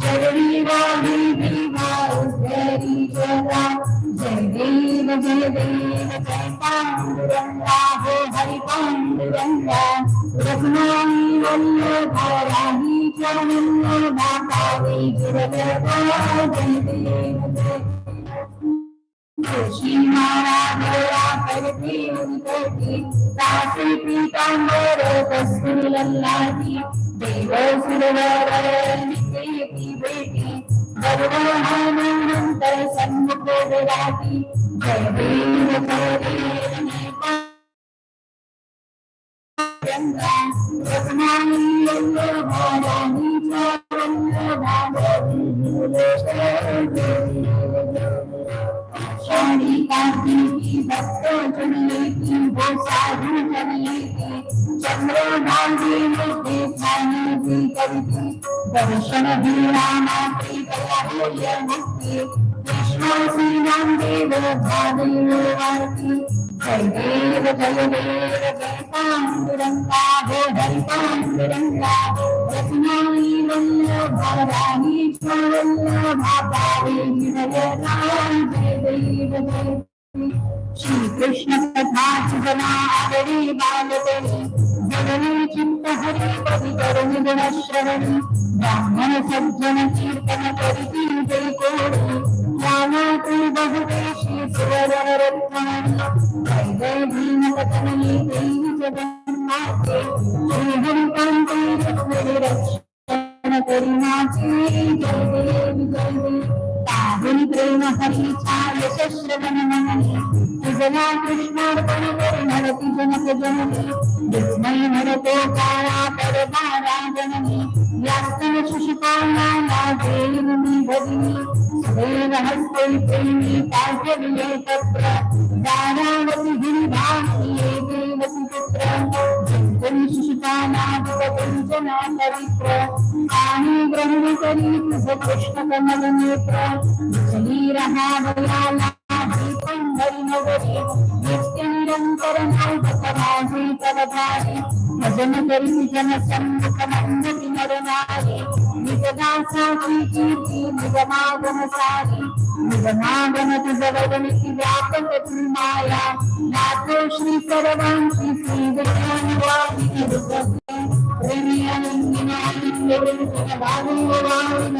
S2: चरणी वाही विभा उद्धरी जगा जय देव जय पांडुरंगा हो हरि पांडुरंगा रघुनाथी वल्लभा राही वल्लभा पावी गुरवरा जय देव जय श्री महाराज करती उनकी दासी पीतांबर कस्तूरी लल्लाटी देव सुरवर नित्य बेटी सर्वहानंतर सन्मुख विराटी जय देव गंगा रघुनाथी वल्लभा राही शनि कार्तिकी भक्त जनियेती वो साधु जनियेती चंद्र भागी मुक्ति स्थानी करती दर्शन वीरामाती कल्याण मुक्ति कृष्ण श्री राम देव भादेव आरती जय देव जय पांडुरंगा हो हरि पांडुरंगा रत्नाई वल्लभा राही वल्लभा पावी विजय राम जय देव जय श्री कृष्ण कथा सुजनावली बालकनी जननी चिंत हरि कवि करुण गुण श्रवणी ब्राह्मण सज्जन कीर्तन करिती जय कोडी रामातु बहुवेशी सुवर्ण रत्नानी जय जय भीम कथनी देवी जगन्नाथे श्री हरि कांते रुक्मिणी रक्षण करिनाची जय देव जय देव पाहुनी प्रेम हरीचा यशस्रवण मननी तुझला कृष्णार्पण करुणवती जनक जननी विस्मय म्हणतो काळा परदारा जननी यास्तन शिशुपाला लाजेल मी भगिनी देव हस्ते प्रेमी पाठविले तत्र दारावती गिरिभासी देवती पुत्र जंतनी शिशुपाला दुःखजना पवित्र आणि ग्रहण करी तुझ कृष्ण कमल नेत्र चली रहावयाला पंढरी नगरी नित्य निरंतर नाथ माझे तव भारी भजन करी जन सन्मुख मंडली नर नारी निजदासाची कीर्ती निगमागम सारी निगमागम तुझ वदनीची व्यापक तू माया नाथो श्री सर्वांची श्री विष्णुवादी प्रेमी आनंदिनी भागवतान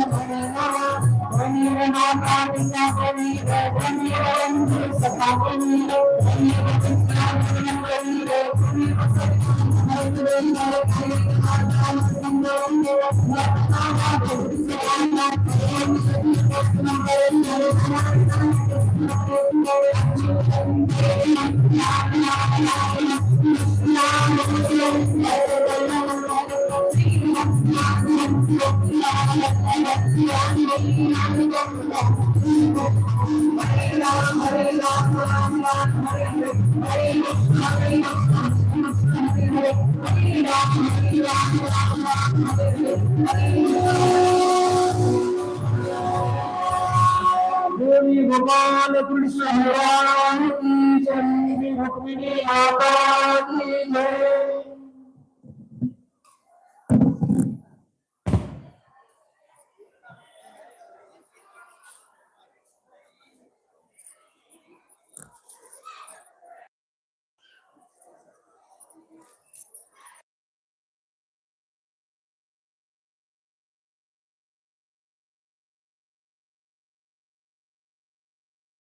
S2: गोपाल कृष्ण भगवान की जय रुक्मिणी माता की जय।